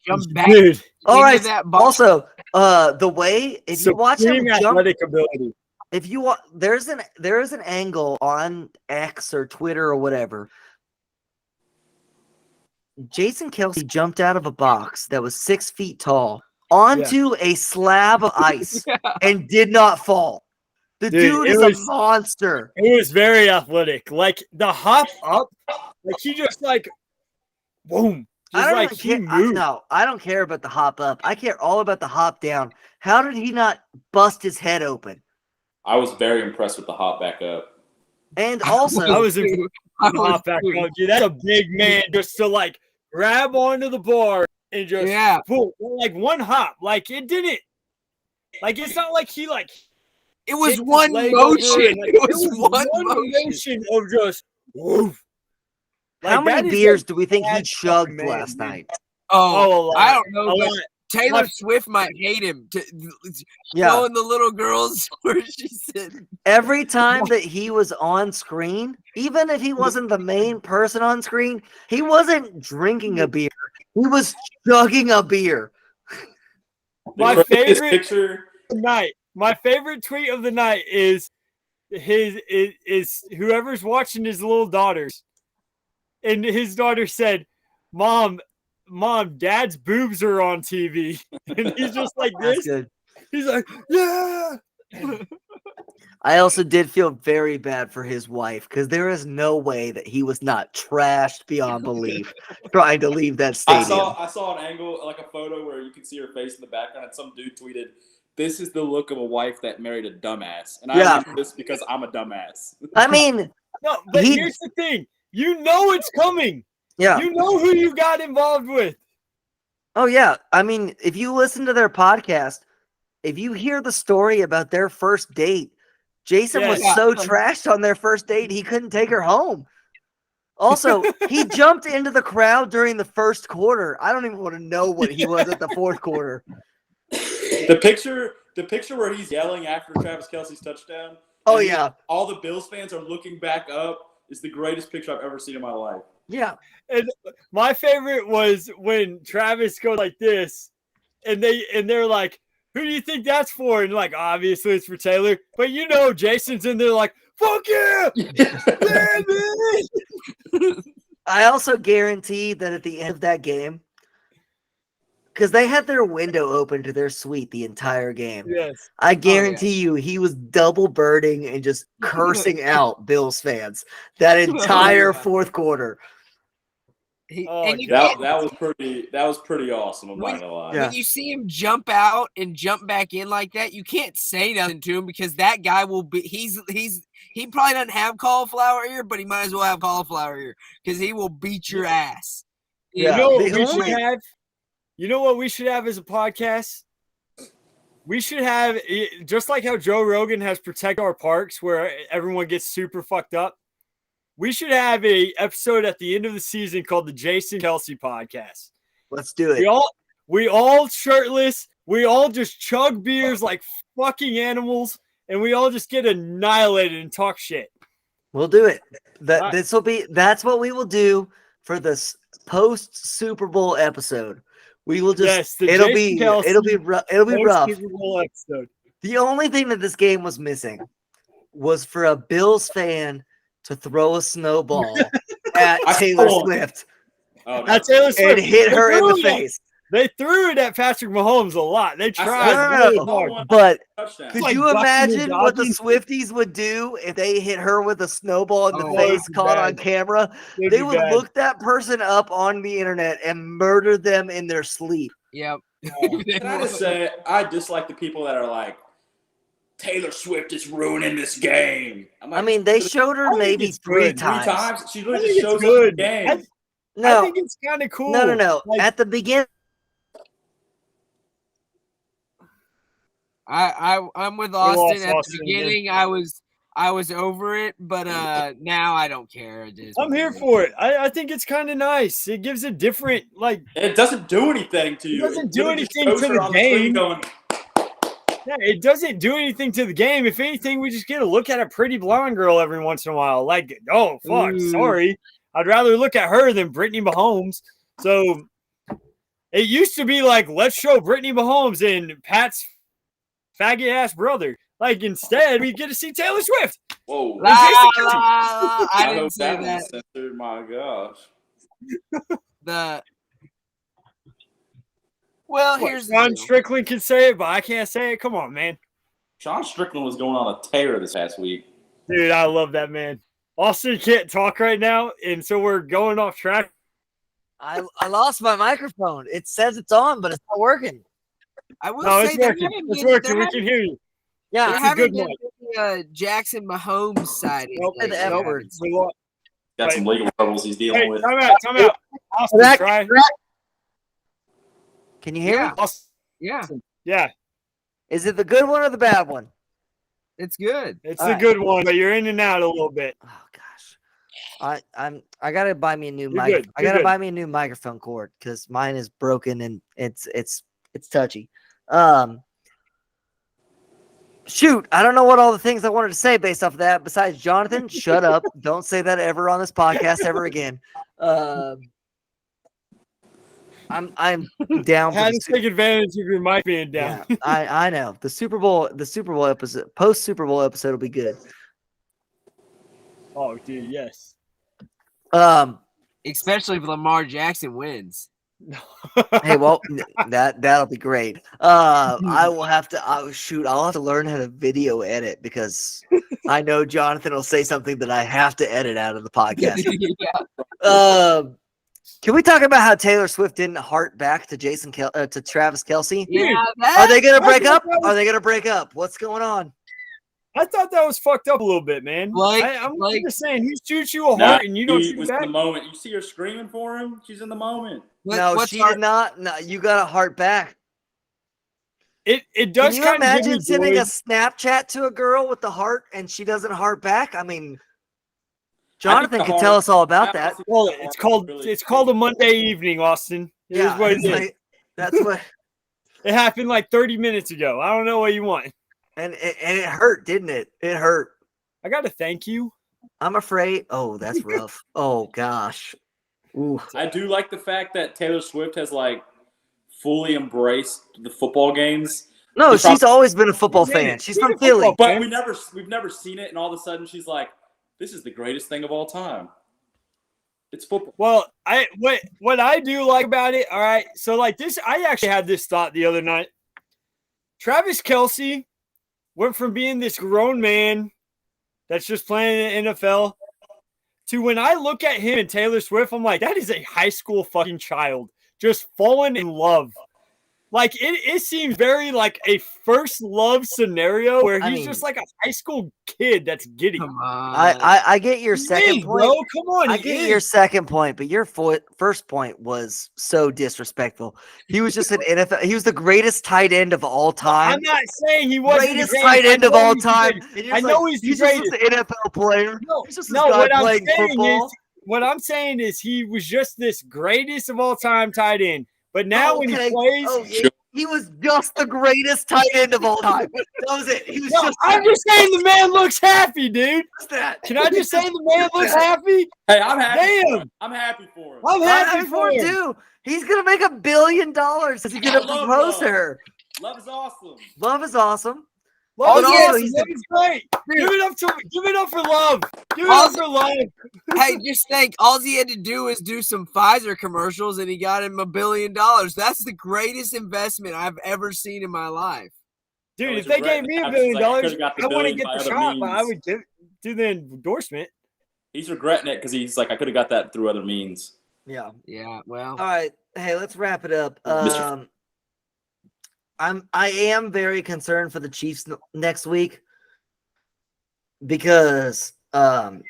jumped back. Dude. All right. That ball. Also, the way if you watch him jump, ability. if you there is an angle on X or Twitter or whatever. Jason Kelsey jumped out of a box that was 6 feet tall onto a slab of ice and did not fall. The dude is a monster. It was very athletic. Like the hop up, like he just like boom. I don't care about the hop up. I care all about the hop down. How did he not bust his head open? I was very impressed with the hop back up. And also, I was impressed with the hop back up. Dude, that's a big man just to like grab onto the bar and just boom, like one hop. Like it didn't. Like it's not like he like. It was one motion. It was one motion of just woof. Like, how many beers do we think he chugged last night? Oh, I don't know. But Taylor Swift might hate him. Showing the little girls where she said. Every time that he was on screen, even if he wasn't the main person on screen, he wasn't drinking a beer. He was chugging a beer. My favorite tweet of the night is whoever's watching his little daughters. And his daughter said, Mom, Dad's boobs are on TV. And he's just like this. He's like, yeah. I also did feel very bad for his wife because there is no way that he was not trashed beyond belief trying to leave that stadium. I saw an angle, like a photo where you can see her face in the background, and some dude tweeted, "This is the look of a wife that married a dumbass." And I like this because I'm a dumbass. I mean, no, but here's the thing. You know it's coming. Yeah. You know who you got involved with. Oh, yeah. I mean, if you listen to their podcast, if you hear the story about their first date, Jason was so trashed on their first date, he couldn't take her home. Also, he jumped into the crowd during the first quarter. I don't even want to know what he was at the fourth quarter. The picture where he's yelling after Travis Kelce's touchdown. Oh, yeah. All the Bills fans are looking back up. Is the greatest picture I've ever seen in my life. Yeah. And my favorite was when Travis goes like this, and they're like, who do you think that's for? And like, obviously it's for Taylor. But you know, Jason's in there like, fuck yeah! Yeah, man! I also guarantee that at the end of that game, because they had their window open to their suite the entire game. Yes. I guarantee you he was double birding and just cursing out Bills fans that entire fourth quarter. Oh, That was pretty awesome. I'm not gonna lie. Yeah. When you see him jump out and jump back in like that, you can't say nothing to him because that guy will be. He probably doesn't have cauliflower ear, but he might as well have cauliflower ear because he will beat your ass. Yeah. You know what The we only- should have? You know what we should have as a podcast? We should have, just like how Joe Rogan has Protect Our Parks, where everyone gets super fucked up. We should have a episode at the end of the season called the Jason Kelsey Podcast. Let's do it. We all shirtless. We all just chug beers like fucking animals, and we all just get annihilated and talk shit. We'll do it. Right. That's what we will do for this post Super Bowl episode. We will just it'll be rough. Super Bowl episode. The only thing that this game was missing was for a Bills fan to throw a snowball at Taylor Swift At Taylor Swift and hit her in the face. They threw it at Patrick Mahomes a lot. They tried. No. But could like you imagine what the Swifties would do if they hit her with a snowball in the face caught on camera? They would look that person up on the internet and murder them in their sleep. Yep. Can I just say, I dislike the people that are like, Taylor Swift is ruining this game. I mean, they showed her maybe three times. She literally just shows up good. in the game. No, I think it's kind of cool. No. Like, At the beginning. I'm with Austin. At the beginning, I was over it, but now I don't care. I'm here for it. I think it's kind of nice. It gives a different It doesn't do anything to you. It doesn't do anything to the game. Yeah, it doesn't do anything to the game. If anything, we just get to look at a pretty blonde girl every once in a while. Like, oh fuck, sorry. I'd rather look at her than Brittany Mahomes. So it used to be like, let's show Brittany Mahomes and Pat's faggot ass brother. Like, instead, we get to see Taylor Swift. Whoa. I didn't say that. Censored. My gosh. Here's the Sean deal. Strickland can say it, but I can't say it. Come on, man. Sean Strickland was going on a tear this past week. Dude, I love that man. Austin can't talk right now, and so we're going off track. I lost my microphone. It says it's on, but it's not working. I will No, say it's working. It's working. We can hear you. Yeah, There It's a haven't good been any Jackson Mahomes sighting. Nope, the F words. Got some legal troubles he's dealing Hey, with. time out. Austin, try. Can you hear me? Austin, Yeah, Is it the good one or the bad one? it's good. it's All a right. good one, but you're in and out a little bit. Oh gosh, I gotta buy me a new You're mic. good. I You're gotta good. buy me a new microphone cord because mine is broken and it's touchy. Shoot, I don't know what all the things I wanted to say based off of that. Besides, Jonathan, shut up! Don't say that ever on this podcast ever again. I'm down. Had to take advantage of your mic being down. Yeah, I know the Super Bowl episode, post Super Bowl episode will be good. Oh, dude, yes. Especially if Lamar Jackson wins. Hey, well, that'll be great. I will have to. I'll have to learn how to video edit because I know Jonathan will say something that I have to edit out of the podcast. Can we talk about how Taylor Swift didn't heart back to to Travis Kelce? Yeah, Are they gonna break up? Are they gonna break up? What's going on? I thought that was fucked up a little bit, man. I'm just saying, he shoots you a heart and you don't shoot was back. in the moment. You see her screaming for him? She's in the moment. She did not. No, you got to heart back. It does. Can you imagine sending a Snapchat to a girl with the heart and she doesn't heart back? I mean, Jonathan can tell us all about that. Well, it's called a Monday evening, Austin. Here's what it is. That's what it happened like 30 minutes ago. I don't know what you want. And it hurt, didn't it? It hurt. I got to thank you. I'm afraid. Oh, that's rough. Oh gosh. Ooh. I do like the fact that Taylor Swift has like fully embraced the football games. No, He's she's probably- always been a football She's in fan. it. She's She's from a football Philly. But we've never seen it, and all of a sudden she's like, "This is the greatest thing of all time." It's football. Well, what I do like about it, all right. So like this, I actually had this thought the other night. Travis Kelce went from being this grown man that's just playing in the NFL to when I look at him and Taylor Swift, I'm like, that is a high school fucking child just falling in love. Like it seems very like a first love scenario where he's just like a high school kid that's giddy. Come on. I get your He second is, point. bro. Come on, I he get is. your second point, but your first point was so disrespectful. He was just an NFL. He was the greatest tight end of all time. I'm not saying he wasn't Greatest the tight greatest. end of all time. I know he's the just greatest. an NFL player. No, He's just no. this guy What I'm playing saying football. is, what I'm saying is, he was just this greatest of all time tight end. But now when he plays, He was just the greatest tight end of all time. That was it. He was no, just. I'm just saying the man looks happy, dude. What's that? Can I just say the man looks happy? Hey, I'm happy. Damn. For him. I'm happy for him. I'm happy for him. too. He's gonna make $1 billion. Is he gonna I love propose to love. her? Love is awesome. Love is awesome. Love But is also, awesome. he's Love is great. Give it up for love. Give it All up for love. Hey, just think, all he had to do is do some Pfizer commercials, and he got him $1 billion. That's the greatest investment I've ever seen in my life. Dude, No, if he's they gave regretting me that. $1 billion, He's like, I could've got the I want to billion get by the other shot, but I means. would do the endorsement. He's regretting it because he's like, I could have got that through other means. Yeah. Yeah, well, All right. Hey, let's wrap it up. Mr. I am very concerned for the Chiefs next week because Joe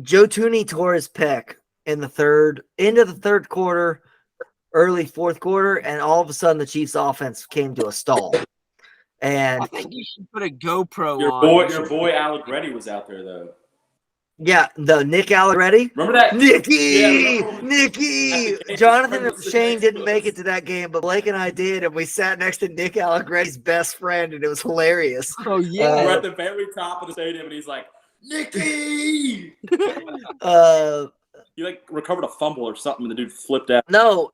Tooney tore his pec in the end of the third quarter, early fourth quarter, and all of a sudden the Chiefs offense came to a stall. And I think you should put a GoPro Your on. boy Allegretti was out there though. yeah, the Nick Allegretti. Remember that? Nicky! Yeah, remember when- Nicky! At the game, Jonathan remember and the Shane next didn't make was- it to that game, but Blake and I did, and we sat next to Nick Allegretti's best friend, and it was hilarious. Oh, We're yeah. at the very top of the stadium, and he's like, Nicky! He like recovered a fumble or something, and the dude flipped out. No,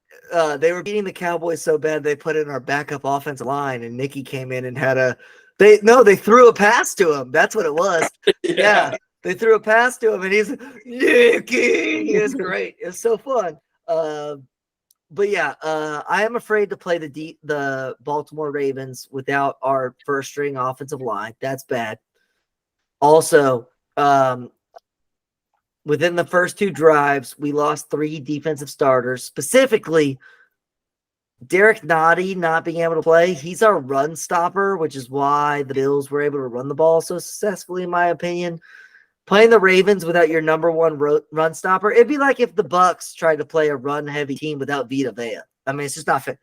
they were beating the Cowboys so bad they put in our backup offensive line, and Nicky came in and had they threw a pass to him. That's what it was. Yeah. They threw a pass to him, and he's Nicky. It was great. It was so fun. But yeah, I am afraid to play the Baltimore Ravens without our first string offensive line. That's bad. Also, within the first 2 drives, we lost 3 defensive starters, specifically Derek Nottie not being able to play. He's our run stopper, which is why the Bills were able to run the ball so successfully, in my opinion. Playing the Ravens without your number one run stopper, it'd be like if the Bucks tried to play a run-heavy team without Vita Vea. I mean, it's just not fair.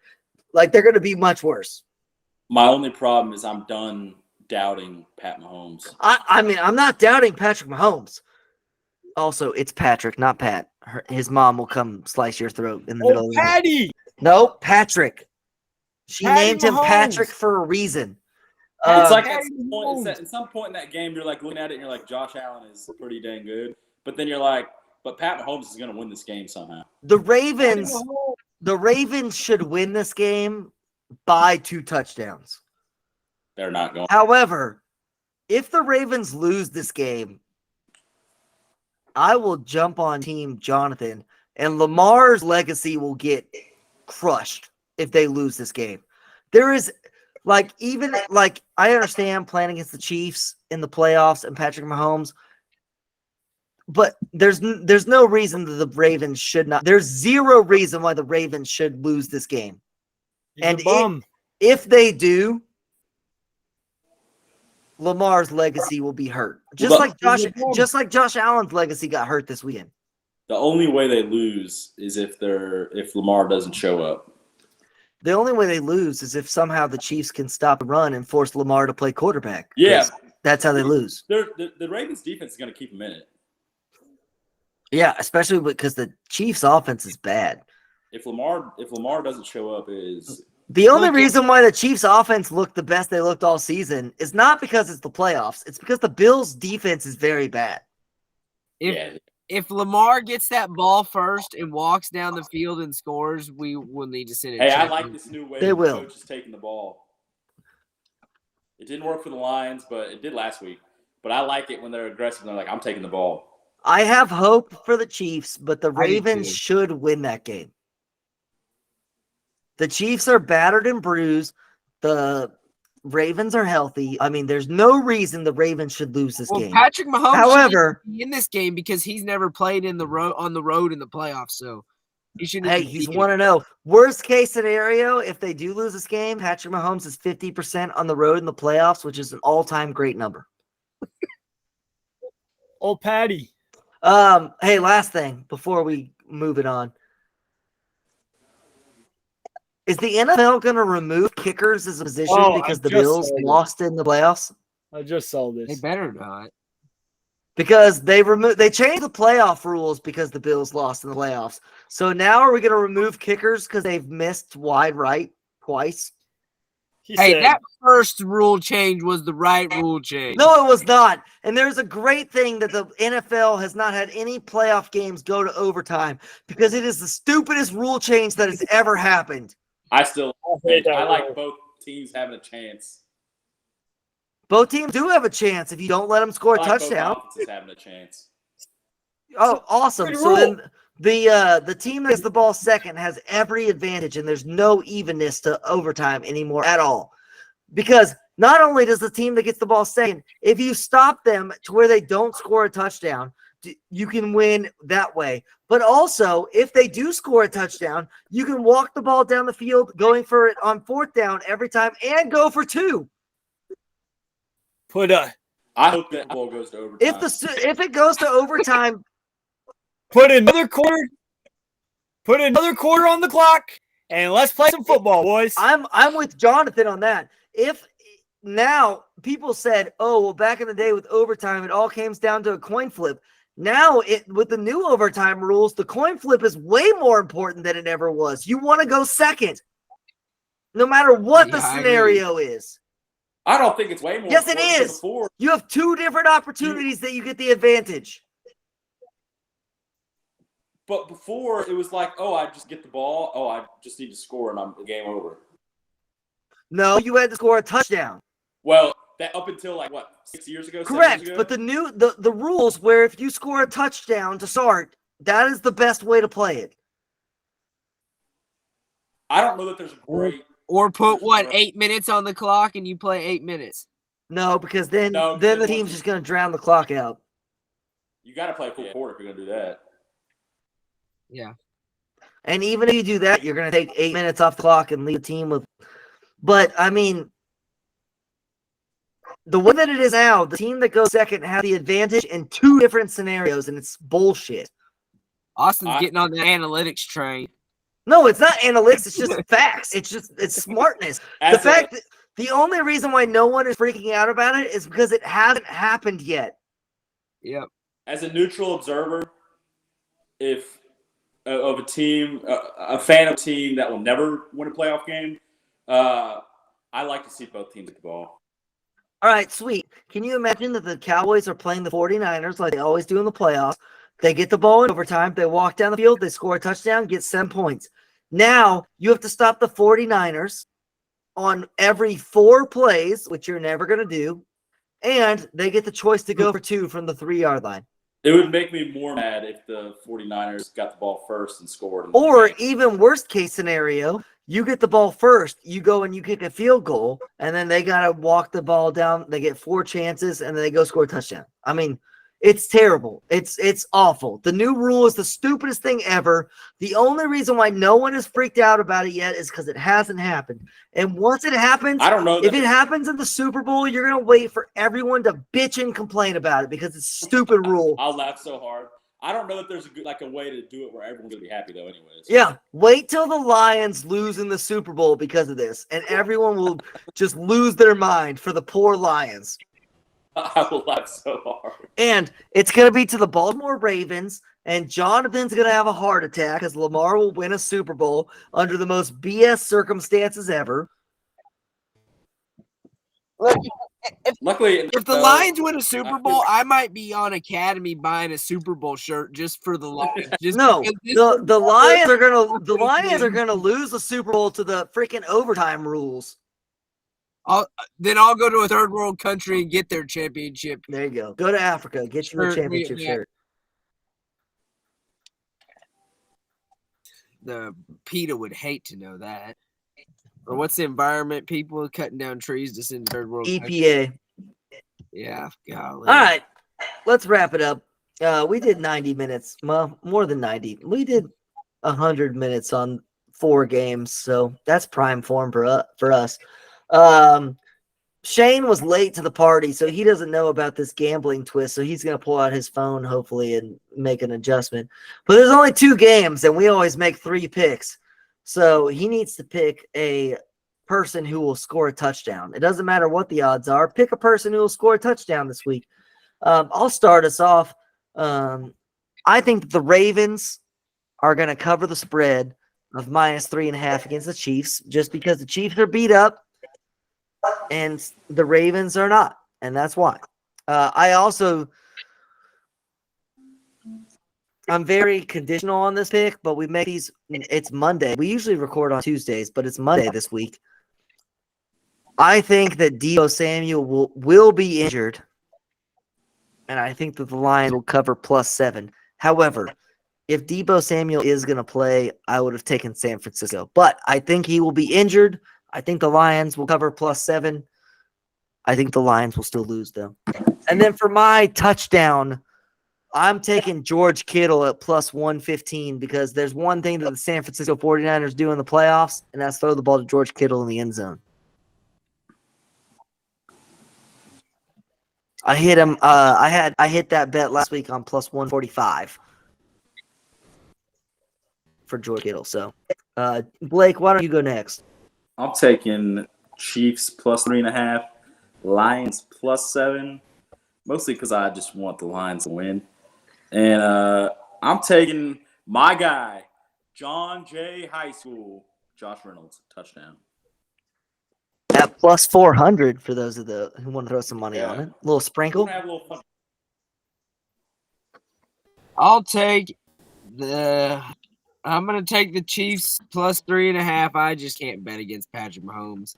Like, they're going to be much worse. My only problem is I'm done doubting Pat Mahomes. I mean, I'm not doubting Patrick Mahomes. Also, it's Patrick, not Pat. His mom will come slice your throat in the middle of the night. Patty. No, Patrick. She Patty named him Mahomes. Patrick for a reason. It's like Patty at some point in that game, you're like looking at it and you're like, Josh Allen is pretty dang good. But then you're like, but Pat Mahomes is going to win this game somehow. The Ravens should win this game by 2 touchdowns. They're not going. However, if the Ravens lose this game, I will jump on Team Jonathan, and Lamar's legacy will get crushed if they lose this game. There is, I understand playing against the Chiefs in the playoffs and Patrick Mahomes, but there's no reason that the Ravens should not. There's 0 reason why the Ravens should lose this game. He's And a bum. If they do, Lamar's legacy will be hurt. Just like Josh Allen's legacy got hurt this weekend. The only way they lose is if Lamar doesn't show up. The only way they lose is if somehow the Chiefs can stop the run and force Lamar to play quarterback. Yeah. That's how they lose. The Ravens defense is going to keep them in it. Yeah, especially because the Chiefs offense is bad. If Lamar doesn't show up, is The only reason why the Chiefs offense looked the best they looked all season is not because it's the playoffs. It's because the Bills defense is very bad. If Lamar gets that ball first and walks down the field and scores, we will need to send it. Hey, I like this new way They the will. coach is taking the ball. It didn't work for the Lions, but it did last week. But I like it when they're aggressive and they're like, I'm taking the ball. I have hope for the Chiefs, but the I do Ravens too. should win that game. The Chiefs are battered and bruised. The Ravens are healthy. I mean, there's no reason the Ravens should lose this Well, game. Patrick Mahomes However, should be in this game because he's never played on the road in the playoffs, so he shouldn't. hey, he's 1-0. Worst case scenario, if they do lose this game, Patrick Mahomes is 50% on the road in the playoffs, which is an all-time great number. Old Patty. Hey, last thing before we move it on. Is the NFL going to remove kickers as a position because the Bills lost in the playoffs? I just saw They this. better not. Because they changed the playoff rules because the Bills lost in the playoffs. So now are we going to remove kickers because they've missed wide right twice? He Hey, said, that first rule change was the right rule change. No, it was not. And there's a great thing that the NFL has not had any playoff games go to overtime because it is the stupidest rule change that has ever happened. I still hate that I like rule. both teams having a chance. Both teams do have a chance if you don't let them score a I like touchdown. both offenses having a chance. Oh, awesome. Good So rule. then the team that gets the ball second has every advantage, and there's no evenness to overtime anymore at all. Because not only does the team that gets the ball second, if you stop them to where they don't score a touchdown, you can win that way. But also, if they do score a touchdown, you can walk the ball down the field going for it on fourth down every time and go for two. I hope that ball goes to overtime. If it goes to overtime, put another quarter on the clock, and let's play some football, boys. I'm with Jonathan on that. If now people said, oh, well, back in the day with overtime, it all came down to a coin flip. Now, with the new overtime rules, the coin flip is way more important than it ever was. You want to go second, no matter what the scenario is. I don't think it's way more. Yes, it important is. Before. You have two different opportunities that you get the advantage. But before, it was like, oh, I just get the ball. Oh, I just need to score, and I'm game over. No, you had to score a touchdown. Well, that up until like what, 6 years ago? Correct, 7 years ago? but the rules where if you score a touchdown to start, that is the best way to play it. I don't know that there's a great. Or put 8 minutes on the clock and you play 8 minutes. No, because then No, the because team's just going to drown the clock out. You got to play full quarter if you're going to do that. Yeah. And even if you do that, you're going to take 8 minutes off the clock and leave the team with. But I mean, the way that it is now, the team that goes second has the advantage in two different scenarios, and it's bullshit. Austin's getting on the analytics train. No, it's not analytics. It's just facts. It's smartness. The only reason why no one is freaking out about it is because it hasn't happened yet. Yep. As a neutral observer, if of a team, a fan of a team that will never win a playoff game, I like to see both teams get the ball. All right, sweet. Can you imagine that the Cowboys are playing the 49ers like they always do in the playoffs? They get the ball in overtime. They walk down the field. They score a touchdown, get 7 points. Now you have to stop the 49ers on every 4 plays, which you're never going to do. And they get the choice to go for 2 from the 3-yard line. It would make me more mad if the 49ers got the ball first and scored. Or even worst case scenario, you get the ball first, you go and you kick a field goal, and then they got to walk the ball down. They get 4 chances, and then they go score a touchdown. I mean, it's terrible. It's awful. The new rule is the stupidest thing ever. The only reason why no one is freaked out about it yet is because it hasn't happened. And once it happens, I don't know if it happens in the Super Bowl, you're going to wait for everyone to bitch and complain about it because it's a stupid rule. I'll laugh so hard. I don't know that there's a way to do it where everyone's going to be happy, though, anyways. Yeah, wait till the Lions lose in the Super Bowl because of this, and everyone will just lose their mind for the poor Lions. I will laugh so hard. And it's going to be to the Baltimore Ravens, and Jonathan's going to have a heart attack as Lamar will win a Super Bowl under the most BS circumstances ever. Luckily, If the Lions win a Super Bowl, I might be on Academy buying a Super Bowl shirt just for the Lions. No, the Lions are gonna lose the Super Bowl to the freaking overtime rules. Then I'll go to a third world country and get their championship. There you go. Go to Africa. Get you a Shirt, championship yeah. shirt. The PETA would hate to know that. Or what's the environment people cutting down trees to send third world country? EPA. Yeah, golly. All right. Let's wrap it up. We did 90 minutes. Well, more than 90. We did 100 minutes on 4 games, so that's prime form for us. Shane was late to the party, so he doesn't know about this gambling twist, so he's going to pull out his phone, hopefully, and make an adjustment. But there's only 2 games, and we always make 3 picks. So he needs to pick a person who will score a touchdown. It doesn't matter what the odds are. Pick a person who will score a touchdown this week. I'll start us off. I think that the Ravens are going to cover the spread of -3.5 against the Chiefs, just because the Chiefs are beat up and the Ravens are not, and that's why. I'm very conditional on this pick, but we make these. It's Monday. We usually record on Tuesdays, but it's Monday this week. I think that Deebo Samuel will be injured, and I think that the Lions will cover +7. However, if Deebo Samuel is going to play, I would have taken San Francisco. But I think he will be injured. I think the Lions will cover +7. I think the Lions will still lose, though. And then for my touchdown, I'm taking George Kittle at +115 because there's one thing that the San Francisco 49ers do in the playoffs, and that's throw the ball to George Kittle in the end zone. I hit him. I hit that bet last week on +145 for George Kittle. So, Blake, why don't you go next? I'm taking Chiefs +3.5, Lions +7, mostly because I just want the Lions to win. And I'm taking my guy, John Jay High School, Josh Reynolds, touchdown. At +400 for those who want to throw some money on it. A little sprinkle. Have a little fun. I'm going to take the Chiefs +3.5. I just can't bet against Patrick Mahomes.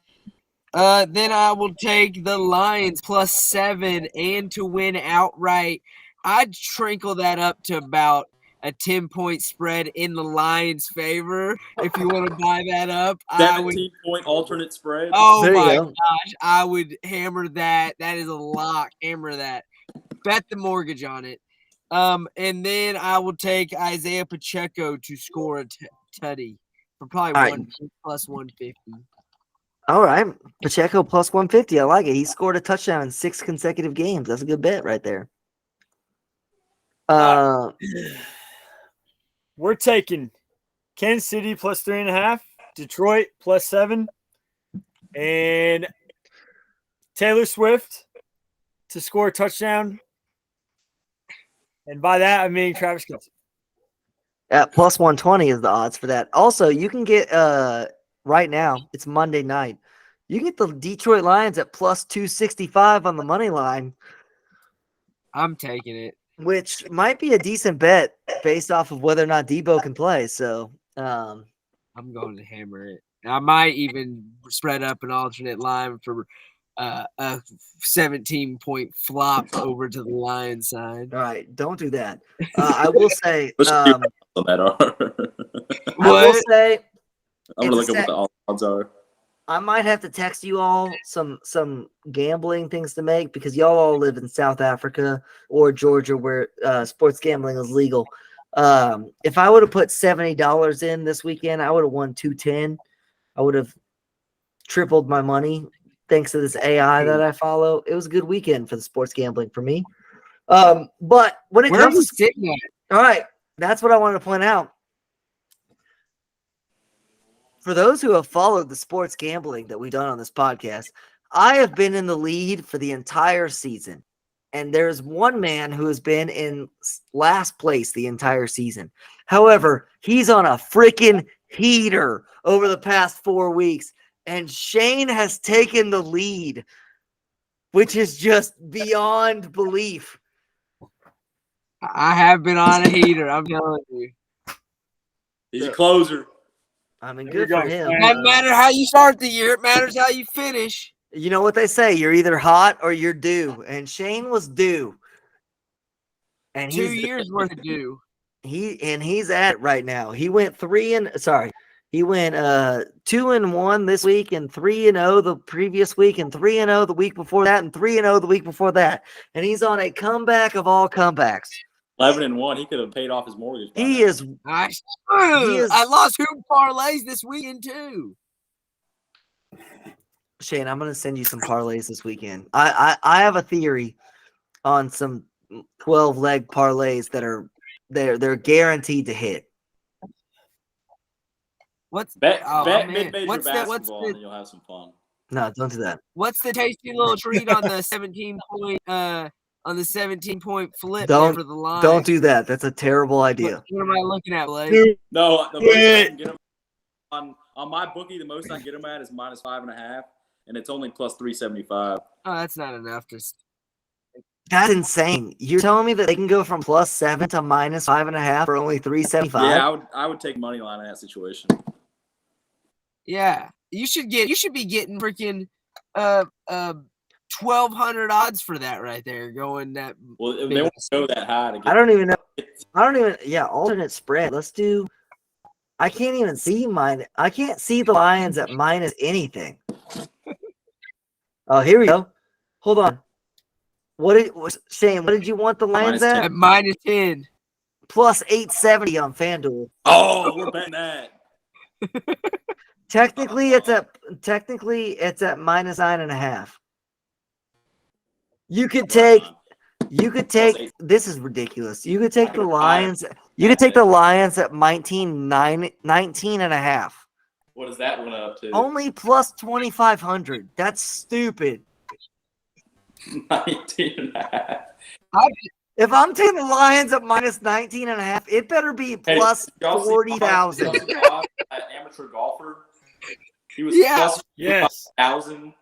Then I will take the Lions +7 and to win outright. I'd trickle that up to about a 10-point spread in the Lions' favor. If you want to buy that up, 17-point alternate spread. Oh There you my go. gosh, I would hammer that. That is a lock. Hammer that. Bet the mortgage on it. And then I will take Isaiah Pacheco to score a tutty for probably All right. +150. All right. Pacheco +150. I like it. He scored a touchdown in 6 consecutive games. That's a good bet right there. We're taking Kansas City +3.5, Detroit +7, and Taylor Swift to score a touchdown. And by that, I mean Travis Kelce. At +120 is the odds for that. Also, you can get right now, it's Monday night. You can get the Detroit Lions at +265 on the money line, I'm taking it. which might be a decent bet based off of whether or not Debo can play. So, I'm going to hammer it. I might even spread up an alternate line for a 17-point flop over to the Lions side. all right, don't do that. I will say, Let's see what the odds on that are. I will say, I'm gonna It's look a up what the odds are. I might have to text you all some gambling things to make because y'all all live in South Africa or Georgia where sports gambling is legal. If I would have put $70 in this weekend, I would have won $210. I would have tripled my money thanks to this AI that I follow. It was a good weekend for the sports gambling for me. But when it Where are comes you to sitting at? all right, that's what I wanted to point out. For those who have followed the sports gambling that we've done on this podcast, I have been in the lead for the entire season. And there's one man who has been in last place the entire season. However, he's on a freaking heater over the past 4 weeks. And Shane has taken the lead, which is just beyond belief. I have been on a heater. I'm telling you. He's a closer. I mean, There we good for go. him. It doesn't matter how you start the year. It matters how you finish. You know what they say? You're either hot or you're due. And Shane was due. And 2 he's years worth of due. he's at it right now. He went 2-1 this week and 3-0 the previous week and 3-0 the week before that and 3-0 the week before that. And he's on a comeback of all comebacks. 11-1. He could have paid off his mortgage. By He now. is I lost hoop parlays this weekend too. Shane, I'm gonna send you some parlays this weekend. I have a theory on some 12-leg parlays that are they're guaranteed to hit. What's Bet man. mid-major What's basketball, and you'll have some fun. No, don't do that. What's the tasty little treat on the 17-point flip there for the line? Don't do that. That's a terrible idea. What am I looking at, Blake? No, the most I can get them on my bookie, the most I can get them at is -5.5, and it's only plus 375. Oh, that's not enough to. That's insane. You're telling me that they can go from +7 to -5.5 for only 375? Yeah, I would take money line in that situation. Yeah, you should be getting freaking 1,200 odds for that right there. Going that. Well, they won't go that high to get. I don't even know. Yeah, alternate spread. Let's do. I can't even see mine. I can't see the Lions at minus anything. Oh, here we go. Hold on. Shane, what did you want the Lions at? At -10. Plus 870 on FanDuel. Oh, we're betting that. Technically, it's at -9.5. You could take. This is ridiculous. You could take the Lions. You could take the Lions at 19.5. What does that run up to? Only plus 2,500. That's stupid. 19.5. If I'm taking the Lions at minus 19.5, it better be plus 40,000. Amateur golfer. He was plus 1,000.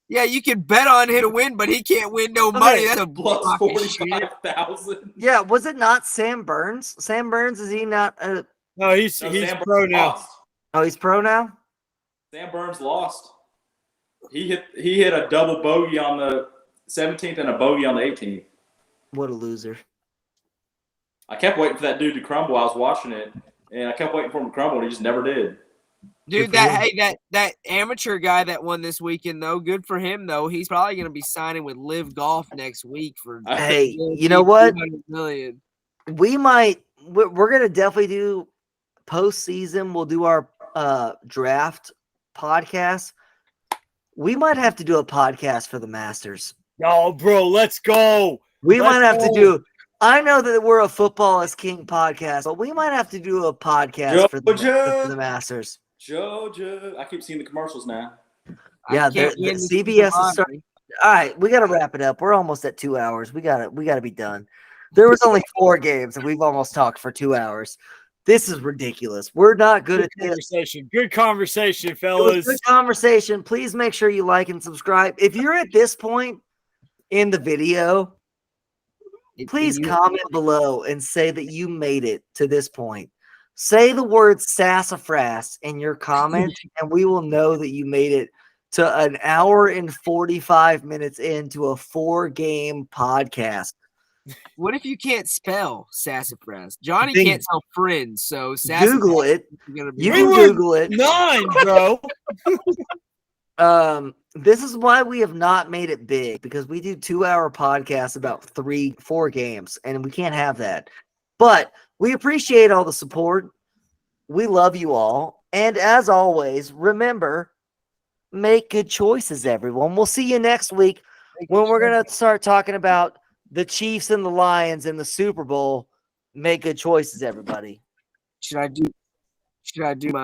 Yeah, you can bet on him to win, but he can't win no money. That's a plus 45,000. Yeah, was it not Sam Burns? Sam Burns, is he not? No, he's pro now. Lost. Oh, he's pro now? Sam Burns lost. He hit a double bogey on the 17th and a bogey on the 18th. What a loser. I kept waiting for that dude to crumble. I was watching it, and I kept waiting for him to crumble, and he just never did. Dude, that amateur guy that won this weekend, though, good for him, though. He's probably going to be signing with Live Golf next week for. Hey, you know what? Million. We're going to definitely do postseason. We'll do our draft podcast. We might have to do a podcast for the Masters. Oh, bro, let's go. We might have to do. I know that we're a Football is King podcast, but we might have to do a podcast for the Masters. Georgia. I keep seeing the commercials now. Yeah, the CBS is starting. All right, we got to wrap it up. We're almost at 2 hours. We got to be done. There was only 4 games, and we've almost talked for 2 hours. This is ridiculous. We're not good at this. Good conversation, fellas. Good conversation. Please make sure you like and subscribe. If you're at this point in the video, please comment below and say that you made it to this point. Say the word sassafras in your comment, and we will know that you made it to an hour and 45 minutes into a 4-game podcast. What if you can't spell sassafras? Johnny can't spell friends, so sassafras. Google it. You can Google it. 9, bro. This is why we have not made it big, because we do 2-hour podcasts about 3-4 games, and we can't have that. But we appreciate all the support. We love you all. And as always, remember, make good choices, everyone. We'll see you next week when we're going to start talking about the Chiefs and the Lions in the Super Bowl. Make good choices, everybody. Should I do my